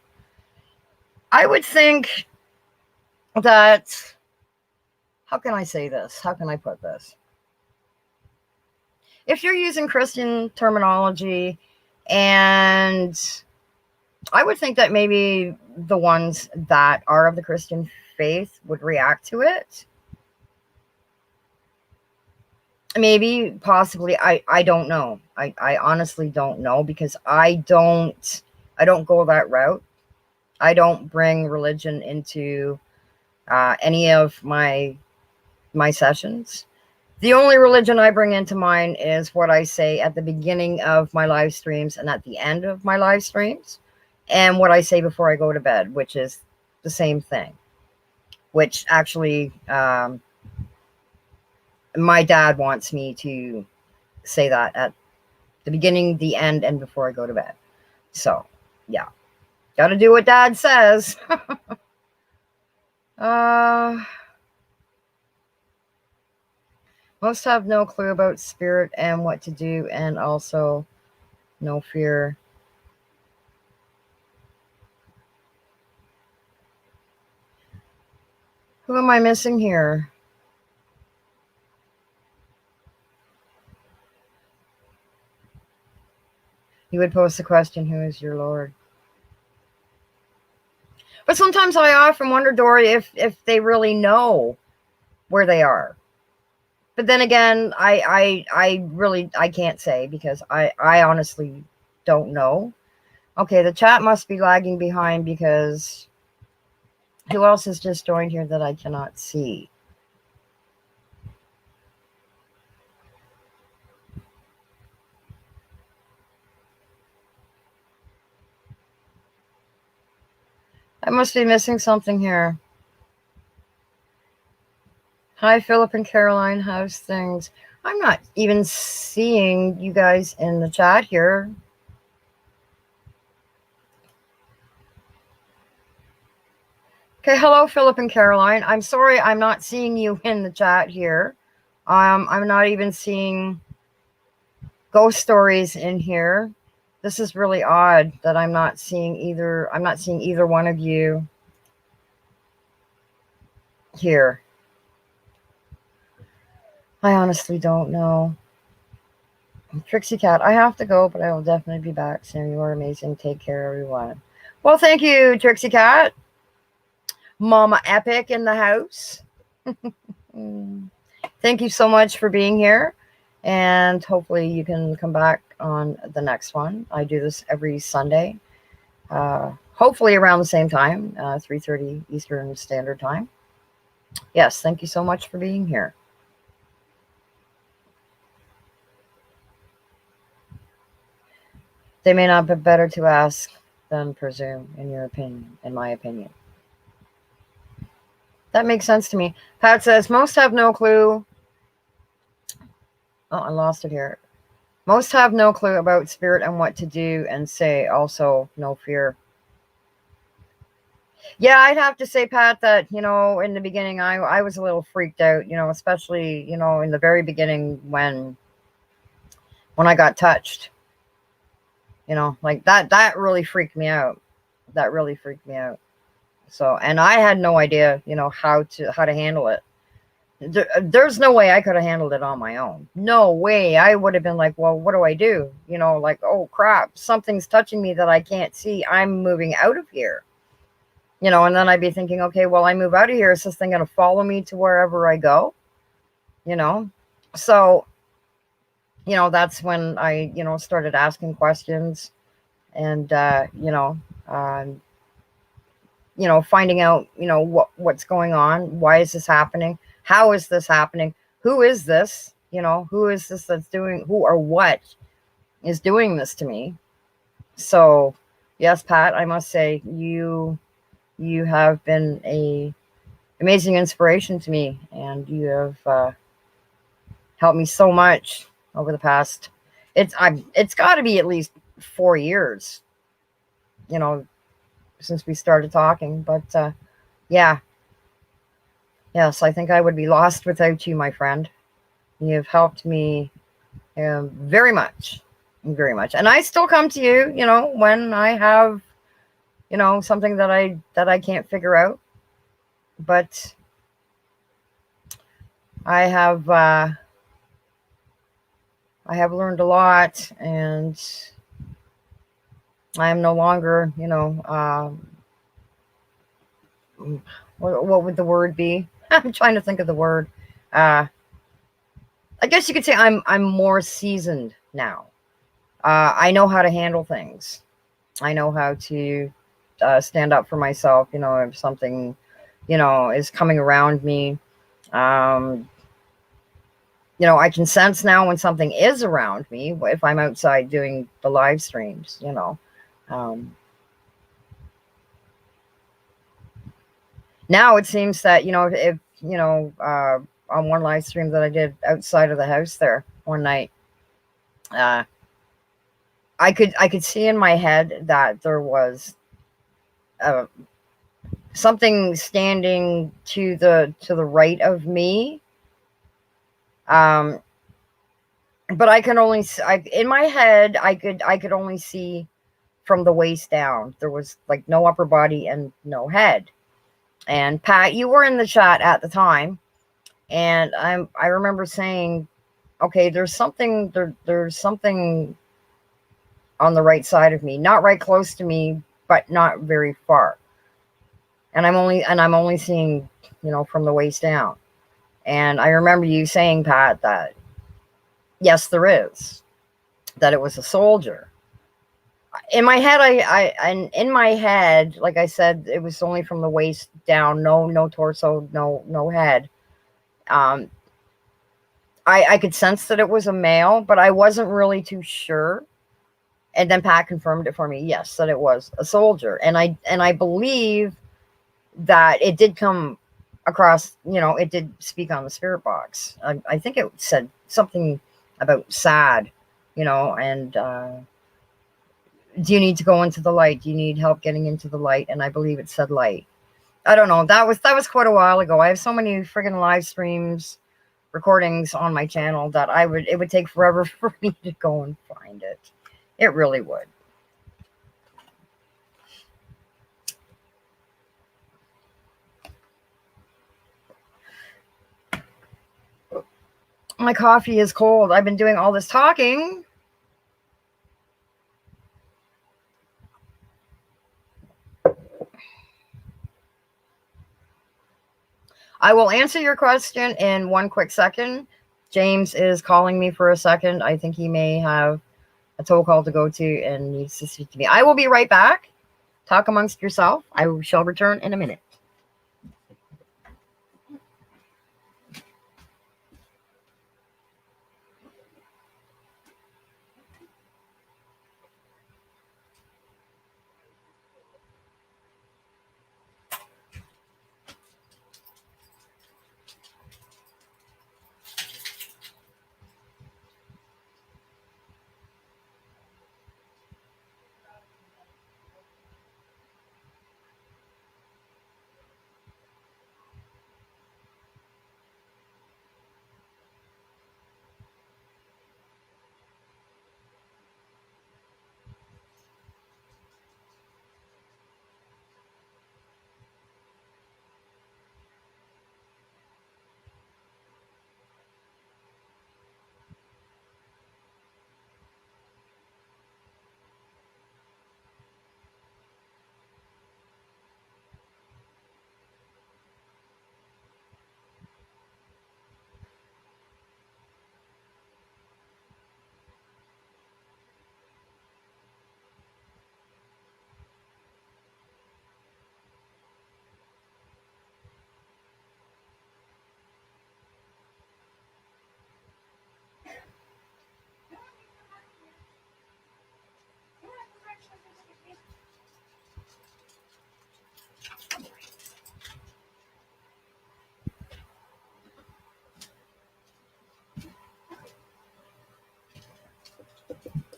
I would think that how can I say this? How can I put this? If you're using Christian terminology, and I would think that maybe the ones that are of the Christian faith would react to it. Maybe, possibly, I don't know. I honestly don't know because I don't go that route. I don't bring religion into any of my sessions. The only religion I bring into mine is what I say at the beginning of my live streams and at the end of my live streams, and what I say before I go to bed, which is the same thing, which actually my dad wants me to say that at the beginning, the end, and before I go to bed. So, yeah. Got to do what dad says. Most have no clue about spirit and what to do, and also no fear. Who am I missing here? You would post the question, who is your Lord? But sometimes I often wonder, Dory, if they really know where they are. But then again, I really I can't say, because I honestly don't know. Okay, the chat must be lagging behind, because who else has just joined here that I cannot see? I must be missing something here. Hi, Philip and Caroline. How's things? I'm not even seeing you guys in the chat here. Okay, hello, Philip and Caroline. I'm sorry I'm not seeing you in the chat here. I'm not even seeing ghost stories in here. This is really odd that I'm not seeing either. I'm not seeing either one of you here. I honestly don't know. Trixie Cat, I have to go, but I will definitely be back soon. You are amazing. Take care, everyone. Well, thank you, Trixie Cat. Mama Epic in the house. Thank you so much for being here. And hopefully you can come back on the next one. I do this every Sunday. Hopefully around the same time, 3:30 Eastern Standard Time. Yes, thank you so much for being here. They may not be better to ask than presume, in your opinion, in my opinion. That makes sense to me. Pat says, most have no clue. Oh, I lost it here. Most have no clue about spirit and what to do and say. Also, no fear. Yeah, I'd have to say, Pat, that, in the beginning, I was a little freaked out, especially, in the very beginning when I got touched, like that really freaked me out. That really freaked me out. So, and I had no idea, how to handle it. There's no way I could have handled it on my own. No way. I would have been like, well, what do I do? Like, oh crap, something's touching me that I can't see. I'm moving out of here. And then I'd be thinking, okay, well, I move out of here. Is this thing going to follow me to wherever I go? So, that's when I, started asking questions and, finding out, what's going on. Why is this happening? How is this happening? Who is this? Who is this that's doing, who or what is doing this to me? So, yes, Pat, I must say you have been a amazing inspiration to me, and you have helped me so much over the past. It's got to be at least 4 years, since we started talking. But yeah, yes, I think I would be lost without you, my friend. You've helped me very much, very much, and I still come to you, when I have, something that I can't figure out. But I have learned a lot, and I am no longer, what would the word be? I'm trying to think of the word. I guess you could say I'm more seasoned now. I know how to handle things. I know how to stand up for myself. If something, is coming around me. I can sense now when something is around me if I'm outside doing the live streams. Now it seems that, if on one live stream that I did outside of the house there one night. I could see in my head that there was something standing to the right of me. But I can only in my head I could only see from the waist down. There was like no upper body and no head. And Pat, you were in the chat at the time, and I remember saying, okay, there's something on the right side of me, not right close to me, but not very far. And I'm only seeing, from the waist down. And I remember you saying, Pat, that yes, there is, that it was a soldier. In my head, in my head, like I said, it was only from the waist down, no torso, no head. I could sense that it was a male, but I wasn't really too sure. And then Pat confirmed it for me. Yes, that it was a soldier. And I believe that it did come across, it did speak on the spirit box. I think it said something about sad, and do you need to go into the light? Do you need help getting into the light? And I believe it said light. I don't know. That was quite a while ago. I have so many friggin' live streams, recordings on my channel that it would take forever for me to go and find it. It really would. My coffee is cold. I've been doing all this talking. I will answer your question in one quick second. James is calling me for a second. I think he may have a toll call to go to and needs to speak to me. I will be right back. Talk amongst yourself. I shall return in a minute.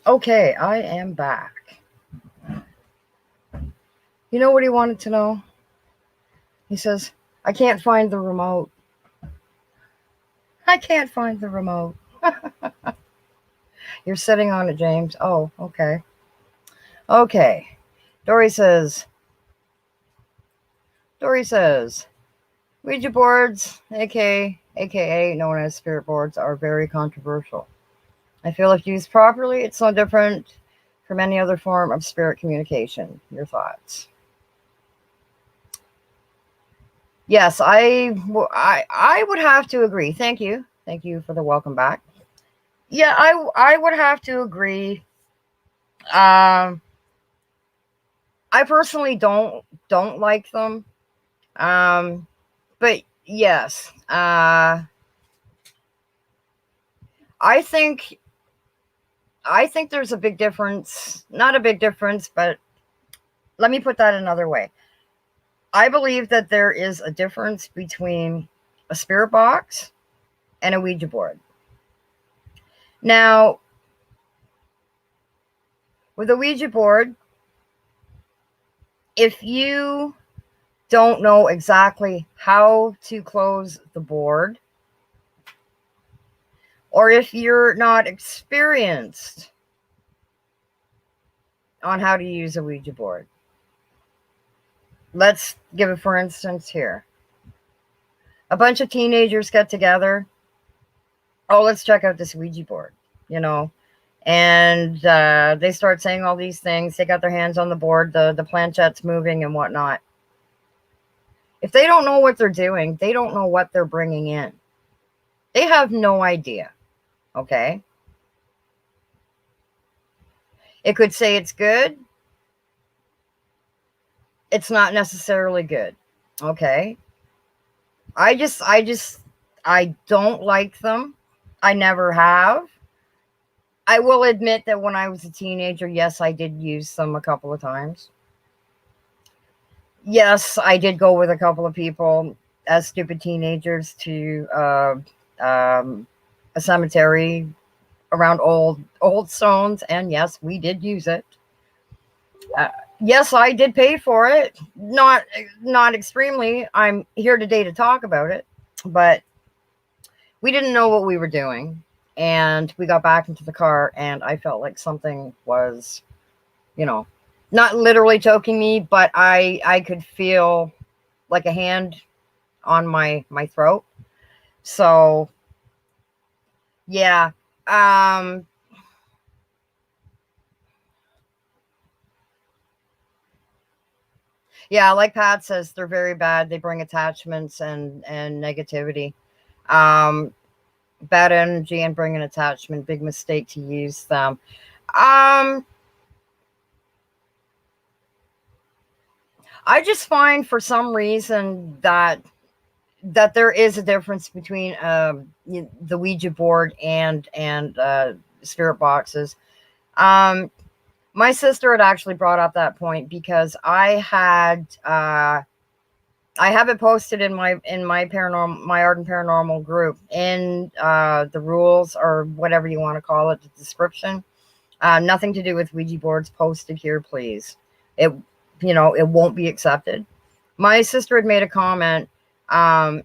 Okay, I am back. You know what he wanted to know? He says, I can't find the remote. I can't find the remote. You're sitting on it, James. Oh, okay. Okay. Dory says, Ouija boards, aka known as spirit boards, are very controversial. I feel if used properly, it's no different from any other form of spirit communication. Your thoughts? Yes, I would have to agree. Thank you for the welcome back. Yeah, I would have to agree. I personally don't like them. But yes, I think there's a big difference. Not a big difference, but let me put that another way. I believe that there is a difference between a spirit box and a Ouija board. Now, with a Ouija board, if you don't know exactly how to close the board, or if you're not experienced on how to use a Ouija board, let's give it for instance here. A bunch of teenagers get together. Oh, let's check out this Ouija board, you know. And they start saying all these things. They got their hands on the board, the planchette's moving and whatnot. If they don't know what they're doing, they don't know what they're bringing in. They have no idea, okay? It could say it's good. It's not necessarily good, okay? I don't like them. I never have. I will admit that when I was a teenager, yes, I did use them a couple of times. Yes, I did go with a couple of people as stupid teenagers to a cemetery around old stones, and yes, we did use it. Uh, yes, I did pay for it. Not extremely. I'm here today to talk about it, but we didn't know what we were doing, and we got back into the car, and I felt like something was, you know, not literally choking me, but I could feel like a hand on my throat. So yeah, um, yeah, like Pat says, they're very bad. They bring attachments and negativity, um, bad energy, and bring an attachment. Big mistake to use them. Um, I just find for some reason that there is a difference between the Ouija board and spirit boxes. Um, my sister had actually brought up that point because I have it posted in my paranormal, my art and paranormal group, in the rules, or whatever you want to call it, the description. Nothing to do with Ouija boards posted here, please. It it won't be accepted. My sister had made a comment. You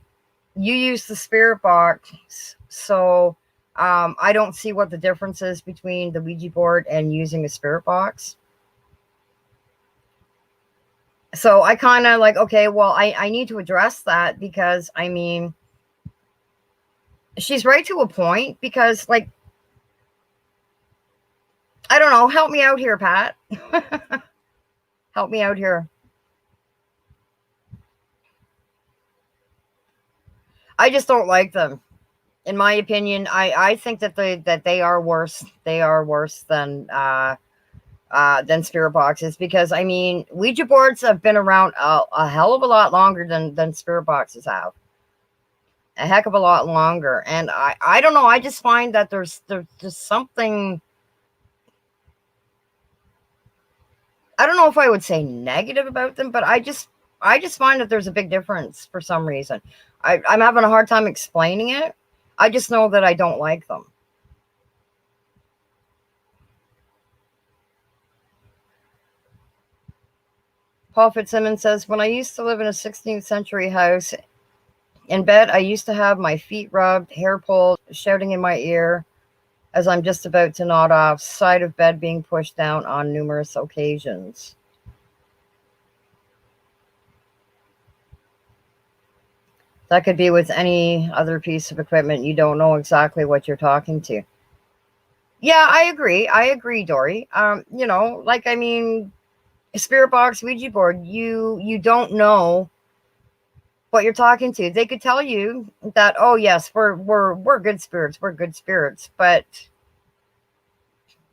use the spirit box, so I don't see what the difference is between the Ouija board and using a spirit box. So I kind of like, okay, well, I need to address that, because I mean, she's right to a point, because like, I don't know, help me out here, Pat. Help me out here. I just don't like them. In my opinion, I think that they are worse. They are worse than spirit boxes, because I mean, Ouija boards have been around a hell of a lot longer than spirit boxes have. A heck of a lot longer. And I don't know, I just find that there's just something, I don't know if I would say negative about them, but I just find that there's a big difference for some reason. I'm having a hard time explaining it. I just know that I don't like them. Paul Fitzsimmons says, when I used to live in a 16th century house, in bed, I used to have my feet rubbed, hair pulled, shouting in my ear as I'm just about to nod off, side of bed being pushed down on numerous occasions. That could be with any other piece of equipment. You don't know exactly what you're talking to. Yeah, I agree. I agree, Dory. Like, I mean, spirit box, Ouija board, you don't know what you're talking to. They could tell you that, oh yes, we're good spirits, we're good spirits, but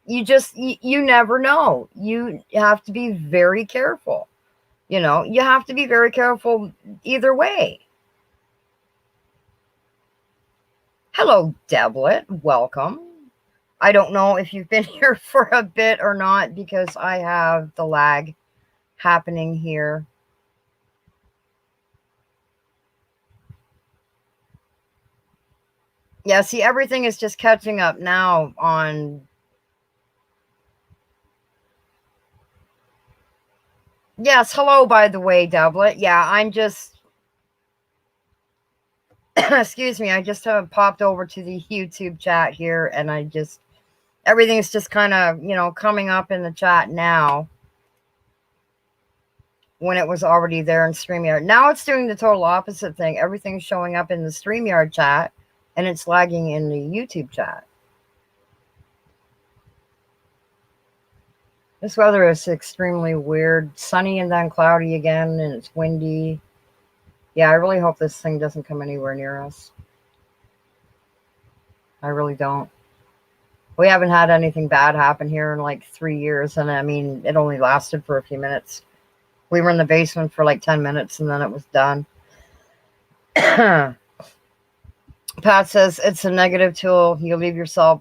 you never know. You have to be very careful. You have to be very careful either way. Hello, Devlet. Welcome. I don't know if you've been here for a bit or not, because I have the lag happening here. Yeah, see, everything is just catching up now on. Yes, hello, by the way, Doublet. Yeah, I'm just. Excuse me, I just popped over to the YouTube chat here, and I just. Everything's just kind of, coming up in the chat now when it was already there in StreamYard. Now it's doing the total opposite thing. Everything's showing up in the StreamYard chat, and it's lagging in the YouTube chat. This weather is extremely weird. Sunny and then cloudy again, and it's windy. Yeah, I really hope this thing doesn't come anywhere near us. I really don't. We haven't had anything bad happen here in like 3 years, and I mean, it only lasted for a few minutes. We were in the basement for like 10 minutes, and then it was done. Pat says it's a negative tool. You leave yourself.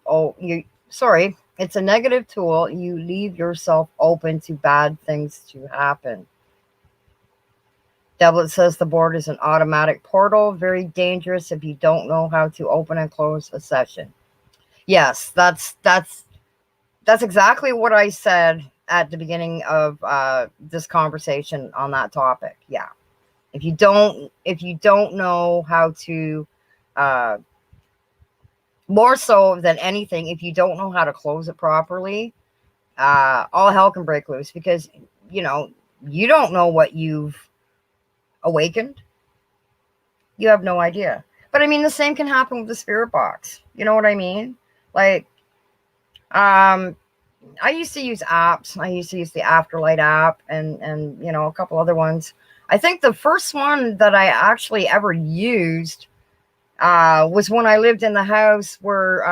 It's a negative tool. You leave yourself open to bad things to happen. Doublet says the board is an automatic portal, very dangerous if you don't know how to open and close a session. Yes, that's exactly what I said at the beginning of this conversation on that topic. Yeah, if you don't know how to, more so than anything, if you don't know how to close it properly, all hell can break loose, because you don't know what you've awakened. You have no idea. But I mean, the same can happen with the spirit box. You know what I mean? Like, I used to use apps. I used to use the Afterlight app and a couple other ones. I think the first one that I actually ever used was when I lived in the house where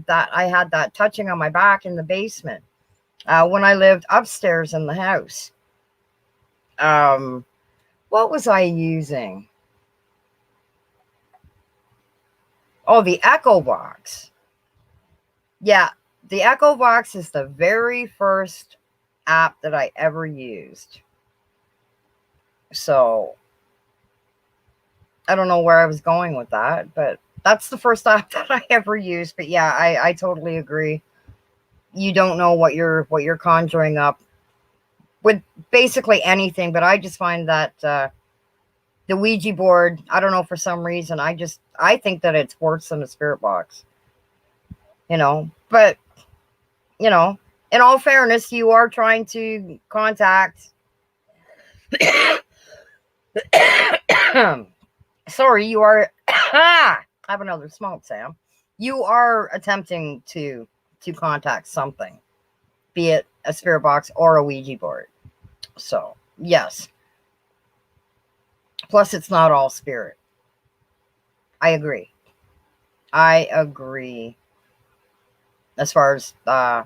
that I had that touching on my back in the basement. When I lived upstairs in the house. What was I using? Oh, the Echo Box. Yeah, the Echo Box is the very first app that I ever used. So I don't know where I was going with that, but that's the first app that I ever used. But yeah, I totally agree. You don't know what you're conjuring up with basically anything, but I just find that the Ouija board, I don't know, for some reason, I think that it's worse than a spirit box. But in all fairness, you are trying to contact sorry, you are have another smoke, Sam. You are attempting to contact something, be it a spirit box or a Ouija board. So yes. Plus, it's not all spirit. I agree. As far as the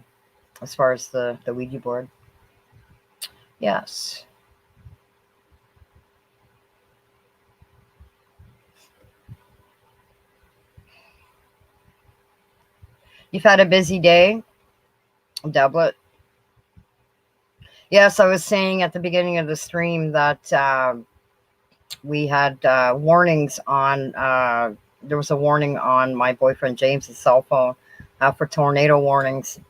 Ouija board, yes. You've had a busy day, Doublet. Yes, I was saying at the beginning of the stream that we had warnings on. There was a warning on my boyfriend James's cell phone for tornado warnings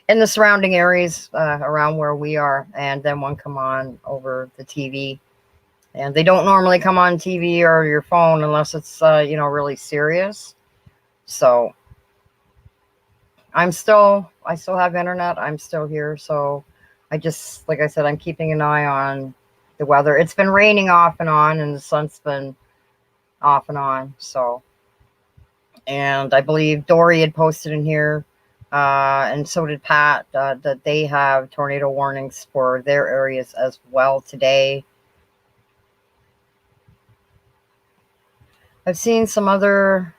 in the surrounding areas around where we are, and then one come on over the TV. And they don't normally come on TV or your phone unless it's really serious. So I still have internet. I'm still here. So I just, like I said, I'm keeping an eye on the weather. It's been raining off and on, and the sun's been off and on. So, and I believe Dory had posted in here, and so did Pat, that they have tornado warnings for their areas as well today. I've seen some other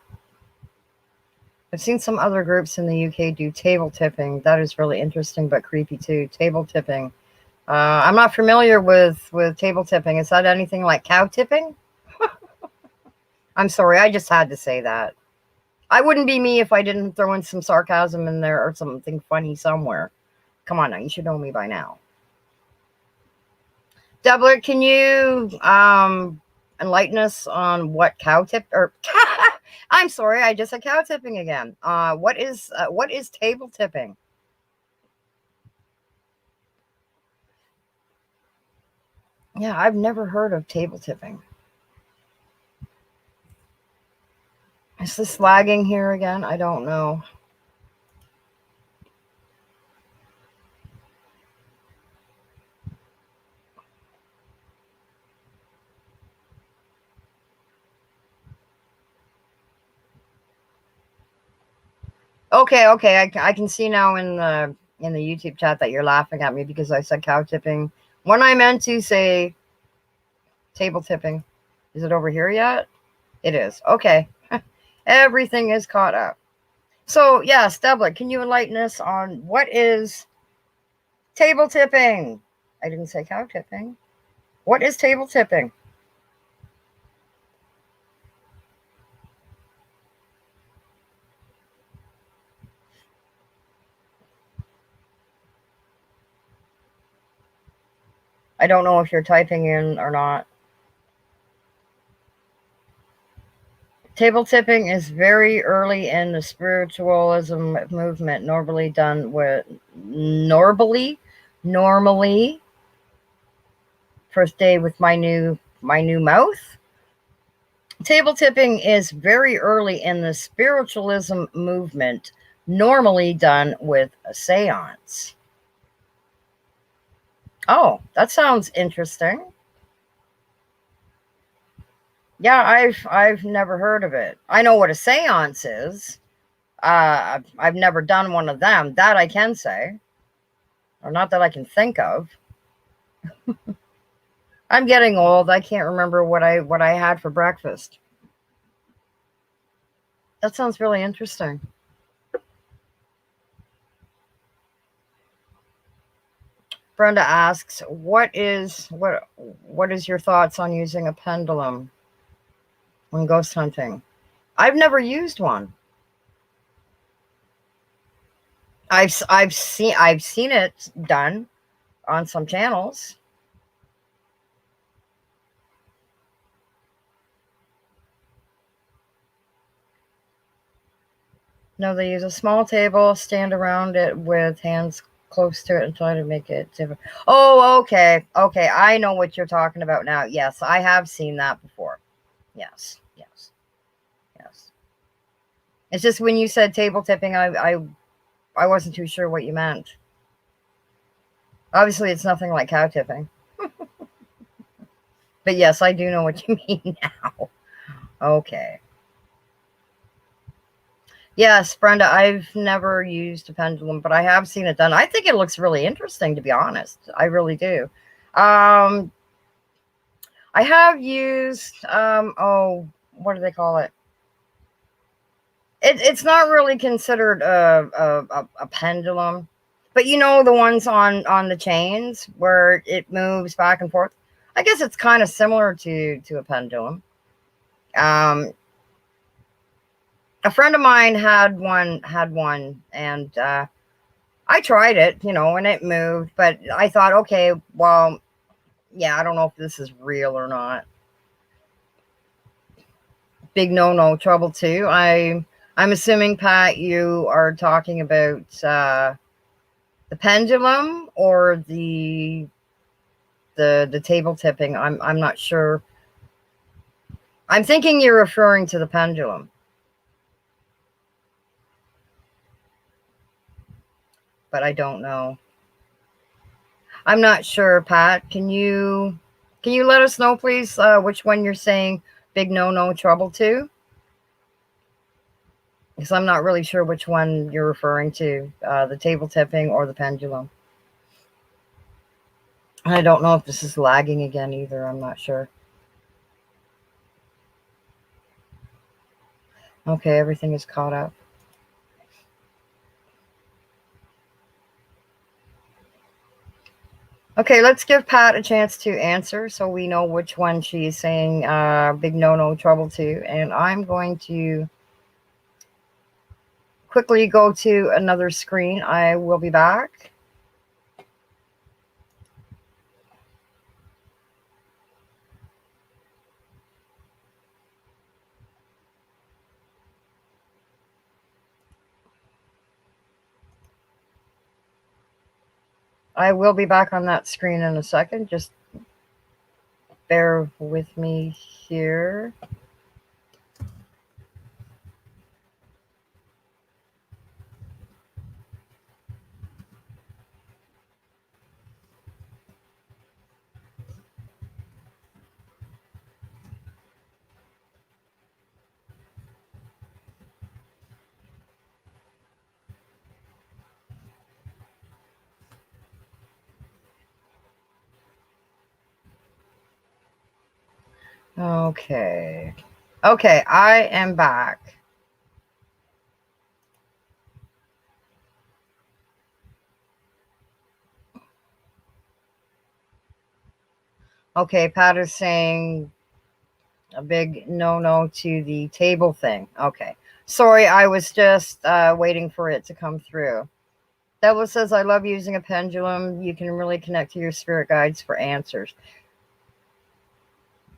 groups in the UK do table tipping. That is really interesting, but creepy too. Table tipping. I'm not familiar with table tipping. Is that anything like cow tipping? I'm sorry, I just had to say that. I wouldn't be me if I didn't throw in some sarcasm in there or something funny somewhere. Come on now, you should know me by now. Doubler, can you enlighten us on what cow tip or I'm sorry, I just said cow tipping again. What is table tipping? Yeah, I've never heard of table tipping. Is this lagging here again? I don't know. Okay, I can see now in the YouTube chat that you're laughing at me because I said cow tipping when I meant to say table tipping. Is it over here yet? It is. Okay. Everything is caught up. So, yeah, Stebler, can you enlighten us on what is table tipping? I didn't say cow tipping. What is table tipping? I don't know if you're typing in or not. Table tipping is very early in the spiritualism movement, normally first day with my new mouth. Table tipping is very early in the spiritualism movement, normally done with a seance. Oh, that sounds interesting. Yeah, I've never heard of it. I know what a seance is. I've never done one of them. That I can say, or not that I can think of. I'm getting old. I can't remember what I had for breakfast. That sounds really interesting. Brenda asks, what is your thoughts on using a pendulum when ghost hunting? I've never used one. I've seen it done on some channels. No, they use a small table, stand around it with hands close to it and try to make it different. Oh, okay. Okay, I know what you're talking about now. Yes, I have seen that before. Yes. It's just when you said table tipping, I wasn't too sure what you meant. Obviously, it's nothing like cow tipping. But yes, I do know what you mean now. Okay. Yes, Brenda, I've never used a pendulum, but I have seen it done. I think it looks really interesting, to be honest. I really do. I have used, what do they call it? It's not really considered a pendulum, but you know the ones on the chains where it moves back and forth. I guess it's kind of similar to a pendulum. Um, a friend of mine had one, and I tried it, and it moved. But I thought, okay, well, yeah, I don't know if this is real or not. Big no trouble too. I'm assuming, Pat, you are talking about the pendulum or the table tipping. I'm not sure. I'm thinking you're referring to the pendulum, but I don't know. I'm not sure, Pat. Can you let us know, please, which one you're saying big no trouble to? Because I'm not really sure which one you're referring to, the table tipping or the pendulum. I don't know if this is lagging again either. I'm not sure. Okay, everything is caught up. Okay, let's give Pat a chance to answer so we know which one she's saying big no trouble to. And I'm going to quickly go to another screen. I will be back. I will be back on that screen in a second. Just bear with me here. Okay. Okay, I am back. Okay, Pat is saying a big no to the table thing. Okay. Sorry, I was just waiting for it to come through. Devil says, I love using a pendulum. You can really connect to your spirit guides for answers.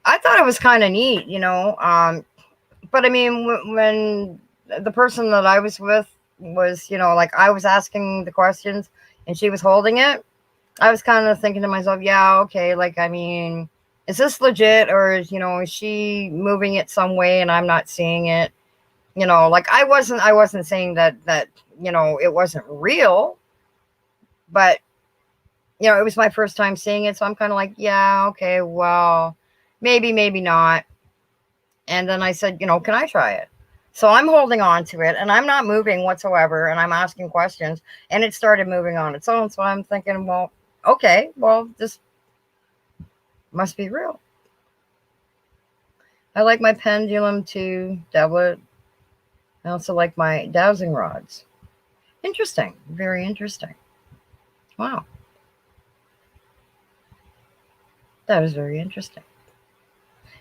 I thought it was kind of neat, but I mean, when the person that I was with was, like I was asking the questions and she was holding it, I was kind of thinking to myself, yeah, okay, like, I mean, is this legit, or is she moving it some way and I'm not seeing it? Like I wasn't saying that it wasn't real, but it was my first time seeing it, so I'm kind of like, yeah, okay, well, maybe not. And then I said, can I try it? So I'm holding on to it and I'm not moving whatsoever, and I'm asking questions, and it started moving on its own. So I'm thinking, well, okay, well, this must be real. I like my pendulum too, Devlet. I also like my dowsing rods. Interesting. Very interesting. Wow. That is very interesting.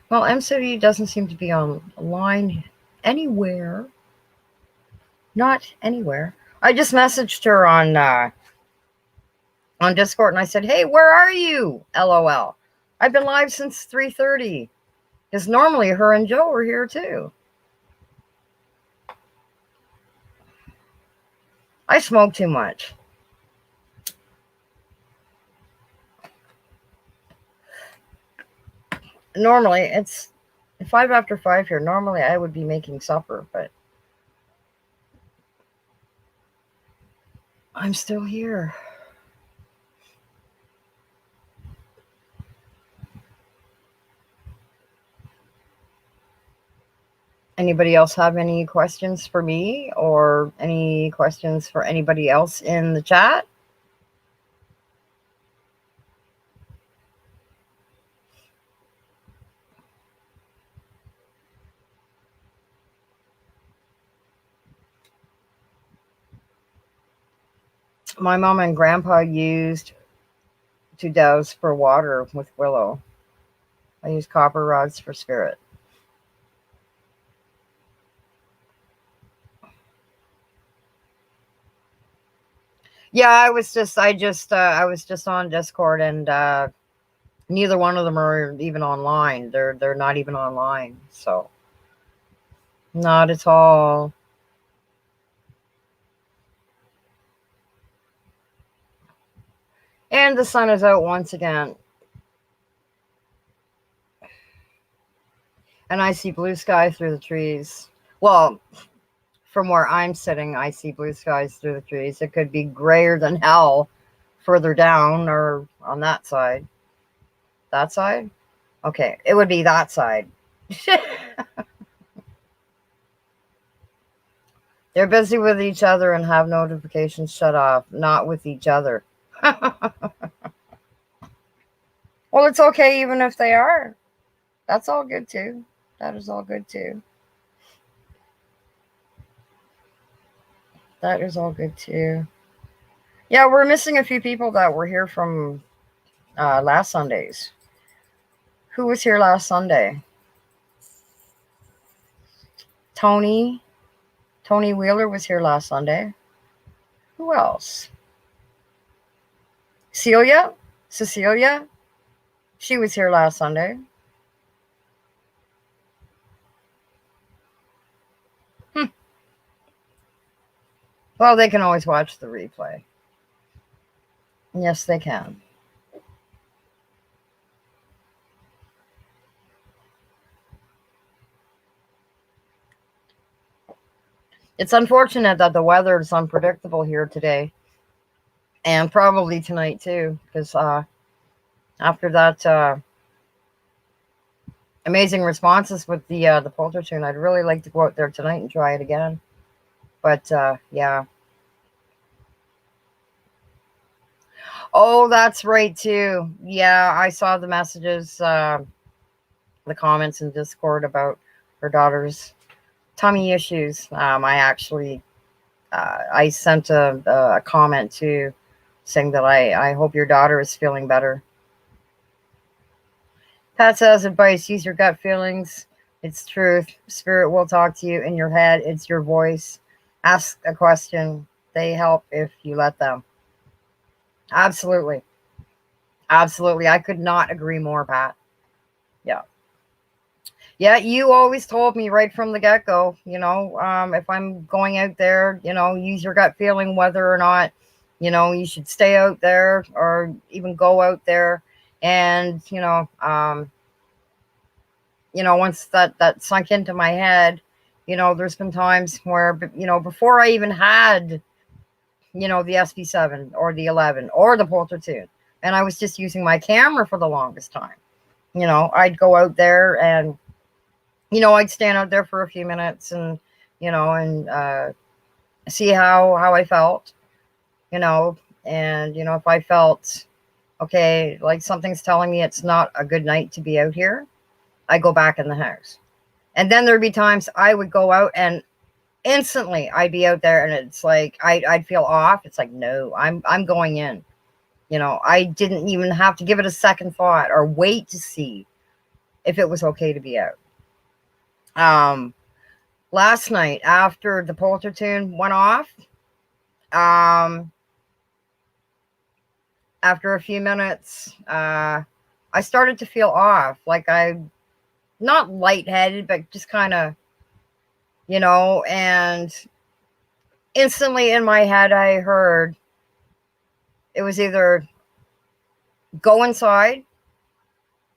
Well, MCV doesn't seem to be online anywhere. Not anywhere. I just messaged her on Discord and I said, "Hey, where are you?" LOL. I've been live since 3:30. Because normally her and Joe are here too. I smoke too much. Normally it's 5 after 5 here. Normally I would be making supper, but I'm still here. Anybody else have any questions for me, or any questions for anybody else in the chat? My mom and grandpa used to douse for water with willow. I use copper rods for spirit. Yeah, I was just on Discord, and neither one of them are even online. They're not even online. So not at all. And the sun is out once again. And I see blue sky through the trees. Well, from where I'm sitting, I see blue skies through the trees. It could be grayer than hell further down or on that side. That side? Okay, it would be that side. They're busy with each other and have notifications shut off, not with each other. Well, it's okay even if they are. That's all good too. That is all good too. That is all good too. Yeah, we're missing a few people that were here from last Sundays. Who was here last Sunday? Tony. Tony Wheeler was here last Sunday. Who else? Cecilia. She was here last Sunday. Well, they can always watch the replay. Yes, they can. It's unfortunate that the weather is unpredictable here today and probably tonight too, because after that amazing responses with the Polter tune, I'd really like to go out there tonight and try it again. But yeah. Oh, that's right too. Yeah, I saw the messages, the comments in Discord about her daughter's tummy issues. I actually I sent a comment too, saying that I hope your daughter is feeling better. Pat says advice: use your gut feelings. It's truth. Spirit will talk to you in your head. It's your voice. Ask a question. They help if you let them. Absolutely. Absolutely. I could not agree more, Pat. Yeah. Yeah, you always told me right from the get go, if I'm going out there, use your gut feeling whether or not, you should stay out there or even go out there. And, once that sunk into my head, there's been times where, before I even had, the SP7 or the 11 or the Polter 2, and I was just using my camera for the longest time. I'd go out there and I'd stand out there for a few minutes and, see how I felt, you know, and, if I felt, okay, like something's telling me it's not a good night to be out here, I go back in the house. And then there'd be times I would go out and instantly I'd be out there and it's like, I'd feel off. It's like, no, I'm going in. I didn't even have to give it a second thought or wait to see if it was okay to be out. Last night after the Polter tune went off, um, after a few minutes, I started to feel off, like I not lightheaded, but just kind of, and instantly in my head, I heard it was either go inside,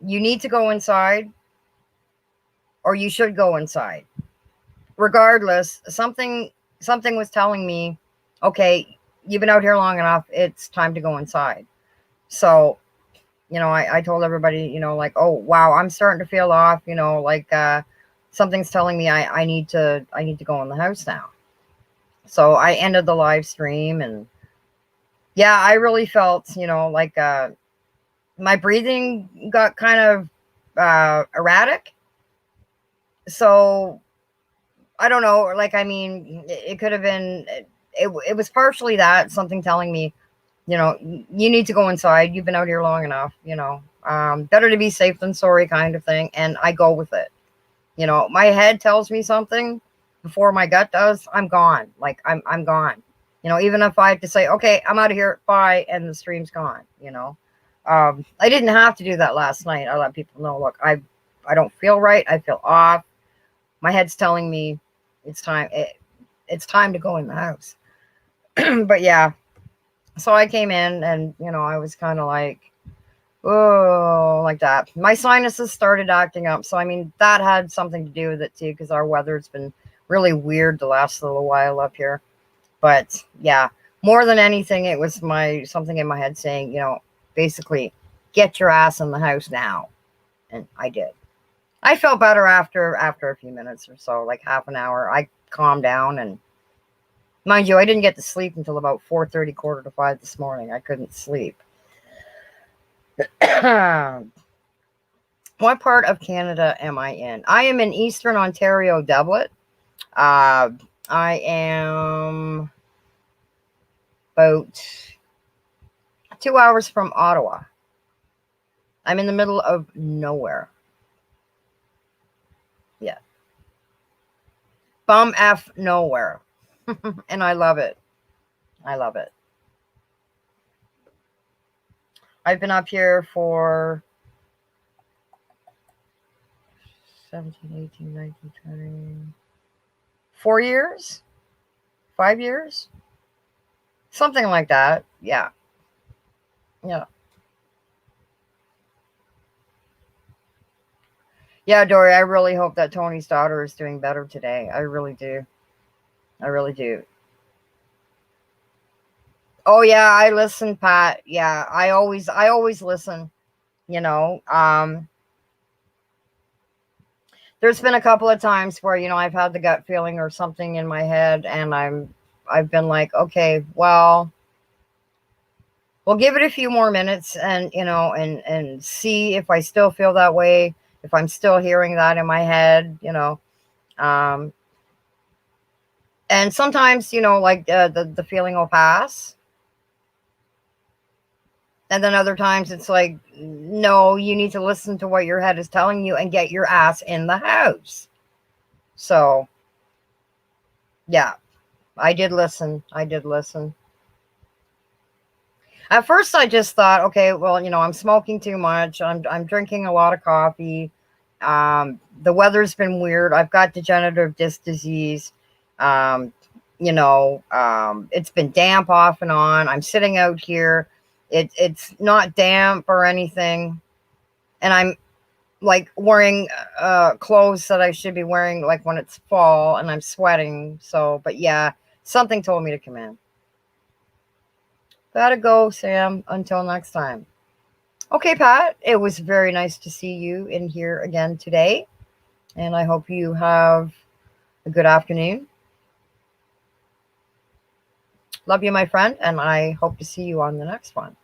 you need to go inside, or you should go inside. Regardless, something was telling me, okay, you've been out here long enough, it's time to go inside. So, I told everybody, like, oh wow, I'm starting to feel off, like something's telling me I need to go in the house now. So I ended the live stream, and yeah, I really felt, like my breathing got kind of erratic. So I don't know, like, I mean, it could have been, it was partially that, something telling me, you need to go inside. You've been out here long enough, better to be safe than sorry kind of thing. And I go with it. My head tells me something before my gut does. I'm gone. Like I'm gone. Even if I have to say, okay, I'm out of here, bye, and the stream's gone, I didn't have to do that last night. I let people know, look, I don't feel right. I feel off. My head's telling me it's time. It's time to go in the house. But yeah, so I came in and, I was kind of like, oh, like that. My sinuses started acting up. So, I mean, that had something to do with it too, because our weather's been really weird the last little while up here. But yeah, more than anything, it was something in my head saying, basically, get your ass in the house now. And I did. I felt better after a few minutes or so, like half an hour. I calmed down, and mind you, I didn't get to sleep until about 4:30, 4:45 this morning. I couldn't sleep. What part of Canada am I in? I am in Eastern Ontario, Dublin. Uh, I am about 2 hours from Ottawa. I'm in the middle of nowhere. Yeah. Bum F nowhere. And I love it. I love it. I've been up here for 17, 18, 19, 20, 4 years? 5 years? Something like that. Yeah. Yeah. Yeah, Dory, I really hope that Tony's daughter is doing better today. I really do. I really do. Oh yeah, I listen, Pat. Yeah, I always listen, you know. There's been a couple of times where, I've had the gut feeling or something in my head and I've been like, okay, well, we'll give it a few more minutes and, and see if I still feel that way, if I'm still hearing that in my head. Um and sometimes, like the feeling will pass. And then other times it's like, no, you need to listen to what your head is telling you and get your ass in the house. So, yeah, I did listen. I did listen. At first, I just thought, okay, well, I'm smoking too much. I'm drinking a lot of coffee. The weather's been weird. I've got degenerative disc disease. Um, it's been damp off and on. I'm sitting out here. It's not damp or anything, and I'm like wearing clothes that I should be wearing like when it's fall, and I'm sweating. So, but yeah, something told me to come in. Gotta go, Sam. Until next time. Okay, Pat, it was very nice to see you in here again today. And I hope you have a good afternoon. Love you, my friend. And I hope to see you on the next one.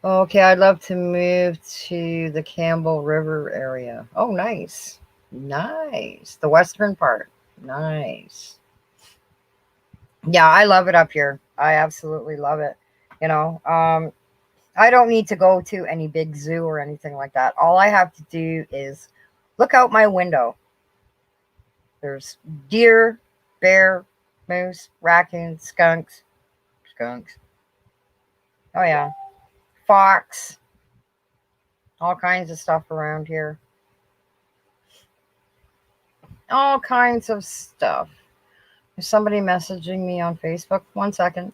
Okay, I'd love to move to the Campbell River area. Oh, nice. Nice. The western part. Nice. Yeah, I love it up here. I absolutely love it. You know, um, I don't need to go to any big zoo or anything like that. All I have to do is look out my window. There's deer, bear, moose, raccoons, skunks. Oh yeah, fox, all kinds of stuff around here. All kinds of stuff. Is somebody messaging me on Facebook? 1 second.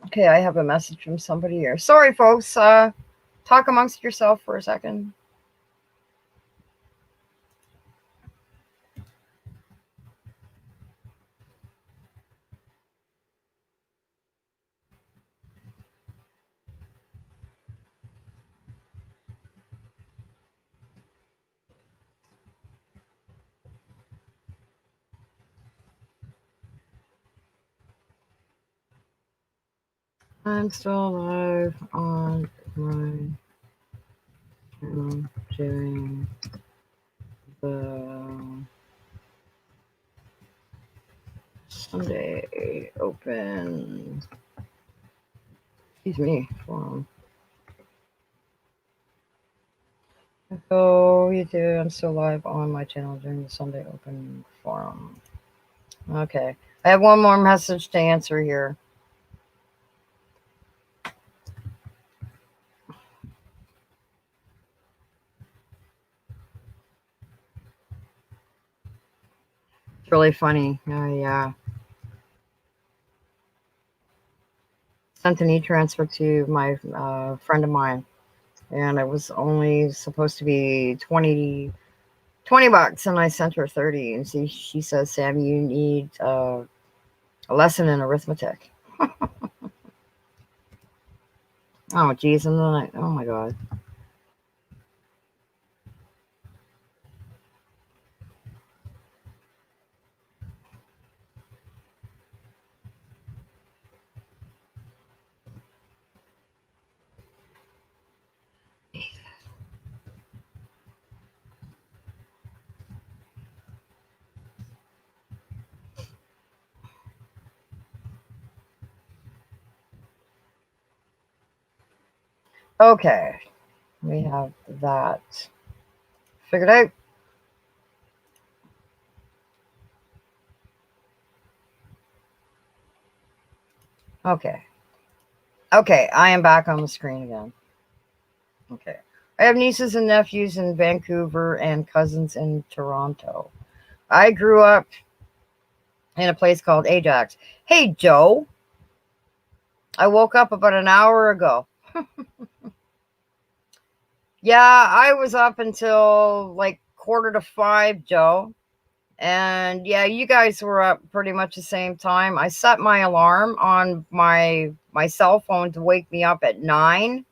Okay, I have a message from somebody here. Sorry, folks. Talk amongst yourself for a second. I'm still live on my channel doing the Sunday open. Excuse me. Forum. So you do. I'm still live on my channel during the Sunday open forum. Okay. I have one more message to answer here. It's really funny. Yeah. Sent an e-transfer to my friend of mine, and it was only supposed to be 20 bucks, and I sent her 30. And she says, Sam, you need a lesson in arithmetic. Oh, geez. And then oh my God. Okay. We have that figured out. Okay. Okay, I am back on the screen again. Okay. I have nieces and nephews in Vancouver and cousins in Toronto. I grew up in a place called Ajax. Hey, Joe. I woke up about an hour ago. Yeah, I was up until like 4:45, Joe. And yeah, you guys were up pretty much the same time. I set my alarm on my cell phone to wake me up at 9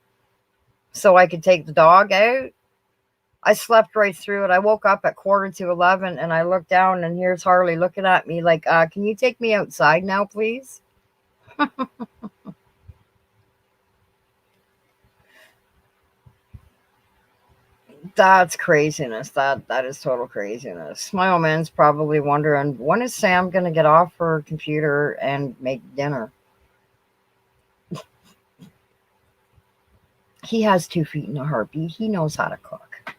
so I could take the dog out. I slept right through it. I woke up at 10:45 and I looked down and here's Harley looking at me like, can you take me outside now, please? That's craziness. That is total craziness. My old man's probably wondering when is Sam gonna get off her computer and make dinner? He has 2 feet in a heartbeat. He knows how to cook.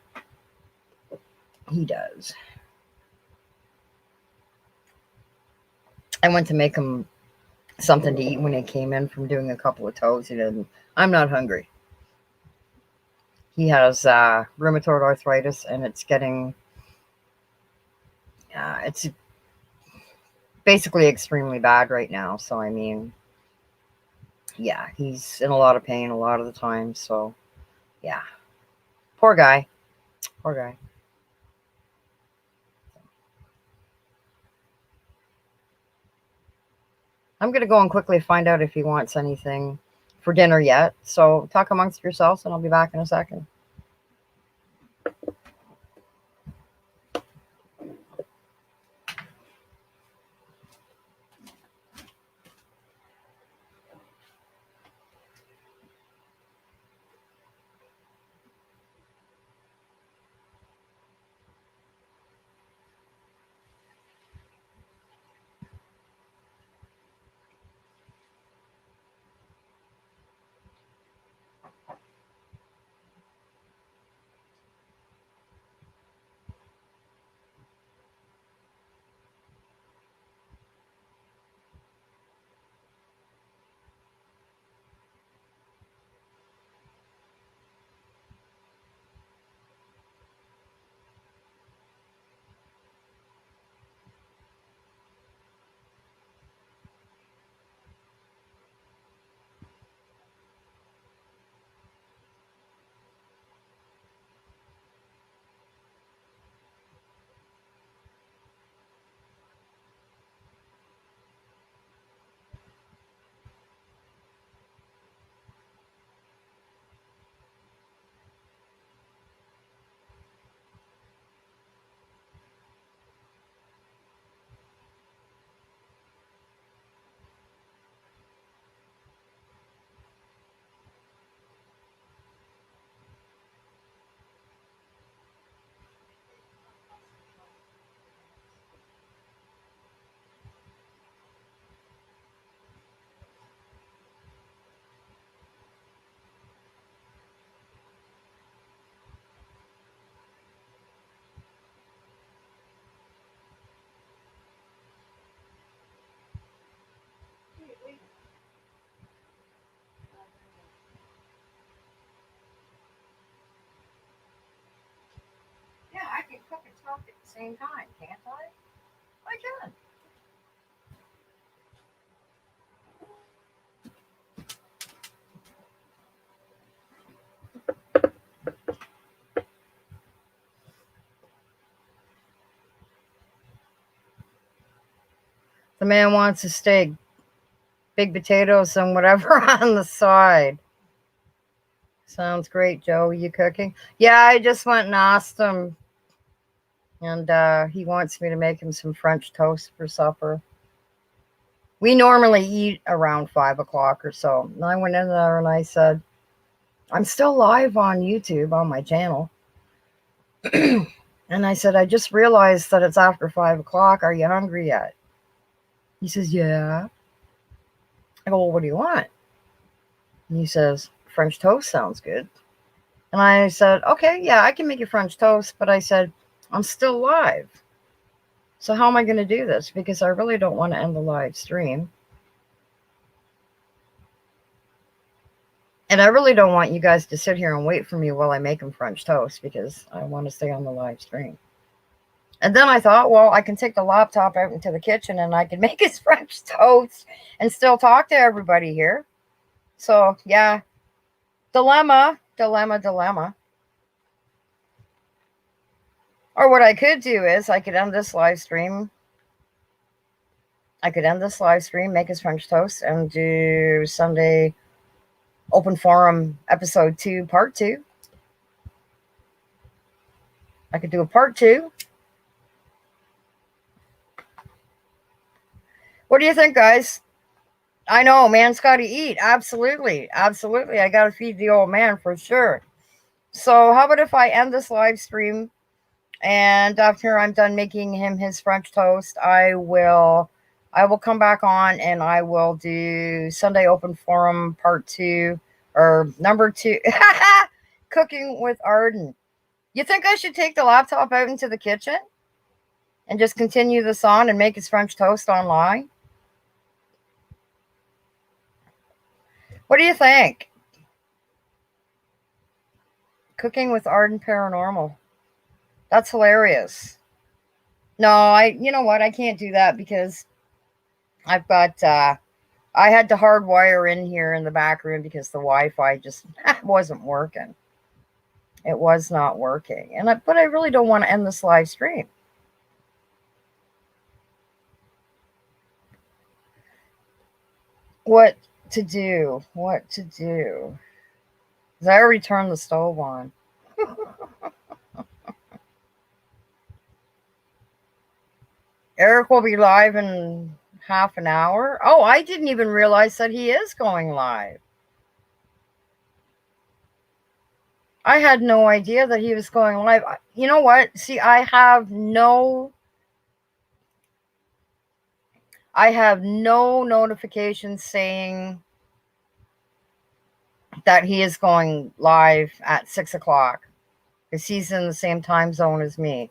He does. I went to make him something to eat when he came in from doing a couple of toes. He didn't. I'm not hungry. He has rheumatoid arthritis, and it's basically extremely bad right now. So I mean, yeah, he's in a lot of pain a lot of the time. So yeah, poor guy. Poor guy. I'm gonna go and quickly find out if he wants anything for dinner yet. So talk amongst yourselves, and I'll be back in a second. Yeah, I can cook and talk at the same time, can't I? I can. The man wants a steak, big potatoes, and whatever on the side. Sounds great, Joe. You cooking? Yeah, I just went and asked him, and he wants me to make him some French toast for supper. We normally eat around 5 o'clock or so. And I went in there and I said, I'm still live on YouTube on my channel. And I said, I just realized that it's after 5 o'clock. Are you hungry yet? He says, yeah. I go, well, what do you want? And he says, French toast sounds good. And I said, okay, yeah, I can make you French toast. But I said, I'm still live. So how am I going to do this? Because I really don't want to end the live stream. And I really don't want you guys to sit here and wait for me while I make him French toast because I want to stay on the live stream. And then I thought, well, I can take the laptop out into the kitchen and I can make his French toast and still talk to everybody here. So, yeah, dilemma. Or what I could do is I could end this live stream. Make his French toast, and do Sunday Open Forum episode 2, part 2. I could do a part 2. What do you think, guys? I know, man's got to eat. Absolutely. I got to feed the old man for sure. So how about if I end this live stream, and after I'm done making him his French toast, I will come back on and I will do Sunday Open Forum part 2 or number 2. Cooking with Arden. You think I should take the laptop out into the kitchen and just continue this on and make his French toast online? What do you think? Cooking with Arden Paranormal. That's hilarious. No, you know what? I can't do that because I've got, I had to hardwire in here in the back room because the Wi-Fi just wasn't working. It was not working. But I really don't want to end this live stream. What to do? Because I already turned the stove on. Eric will be live in half an hour. Oh, I didn't even realize that he is going live. I had no idea that he was going live. You know what? See, I have no notifications saying that he is going live at 6 o'clock because he's in the same time zone as me.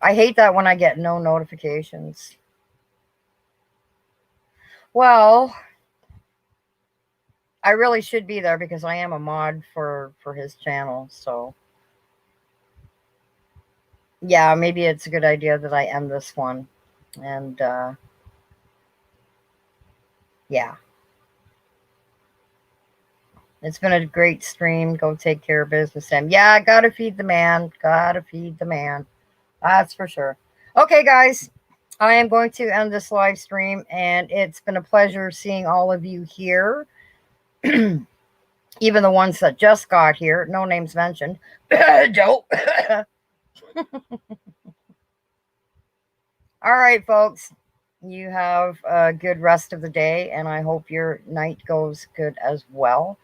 I hate that when I get no notifications. Well, I really should be there because I am a mod for his channel. So, yeah, maybe it's a good idea that I end this one. And, yeah. It's been a great stream. Go take care of business, Sam. Yeah, gotta feed the man. That's for sure. Okay, guys. I am going to end this live stream, and it's been a pleasure seeing all of you here. Even the ones that just got here. No names mentioned. Dope. All right, folks. You have a good rest of the day, and I hope your night goes good as well.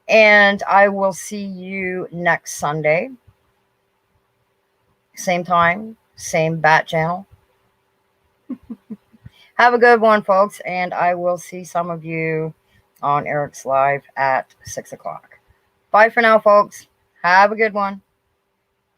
And I will see you next Sunday. Same time, same bat channel. Have a good one, folks, and I will see some of you on Eric's Live at 6 o'clock. Bye for now, folks. Have a good one.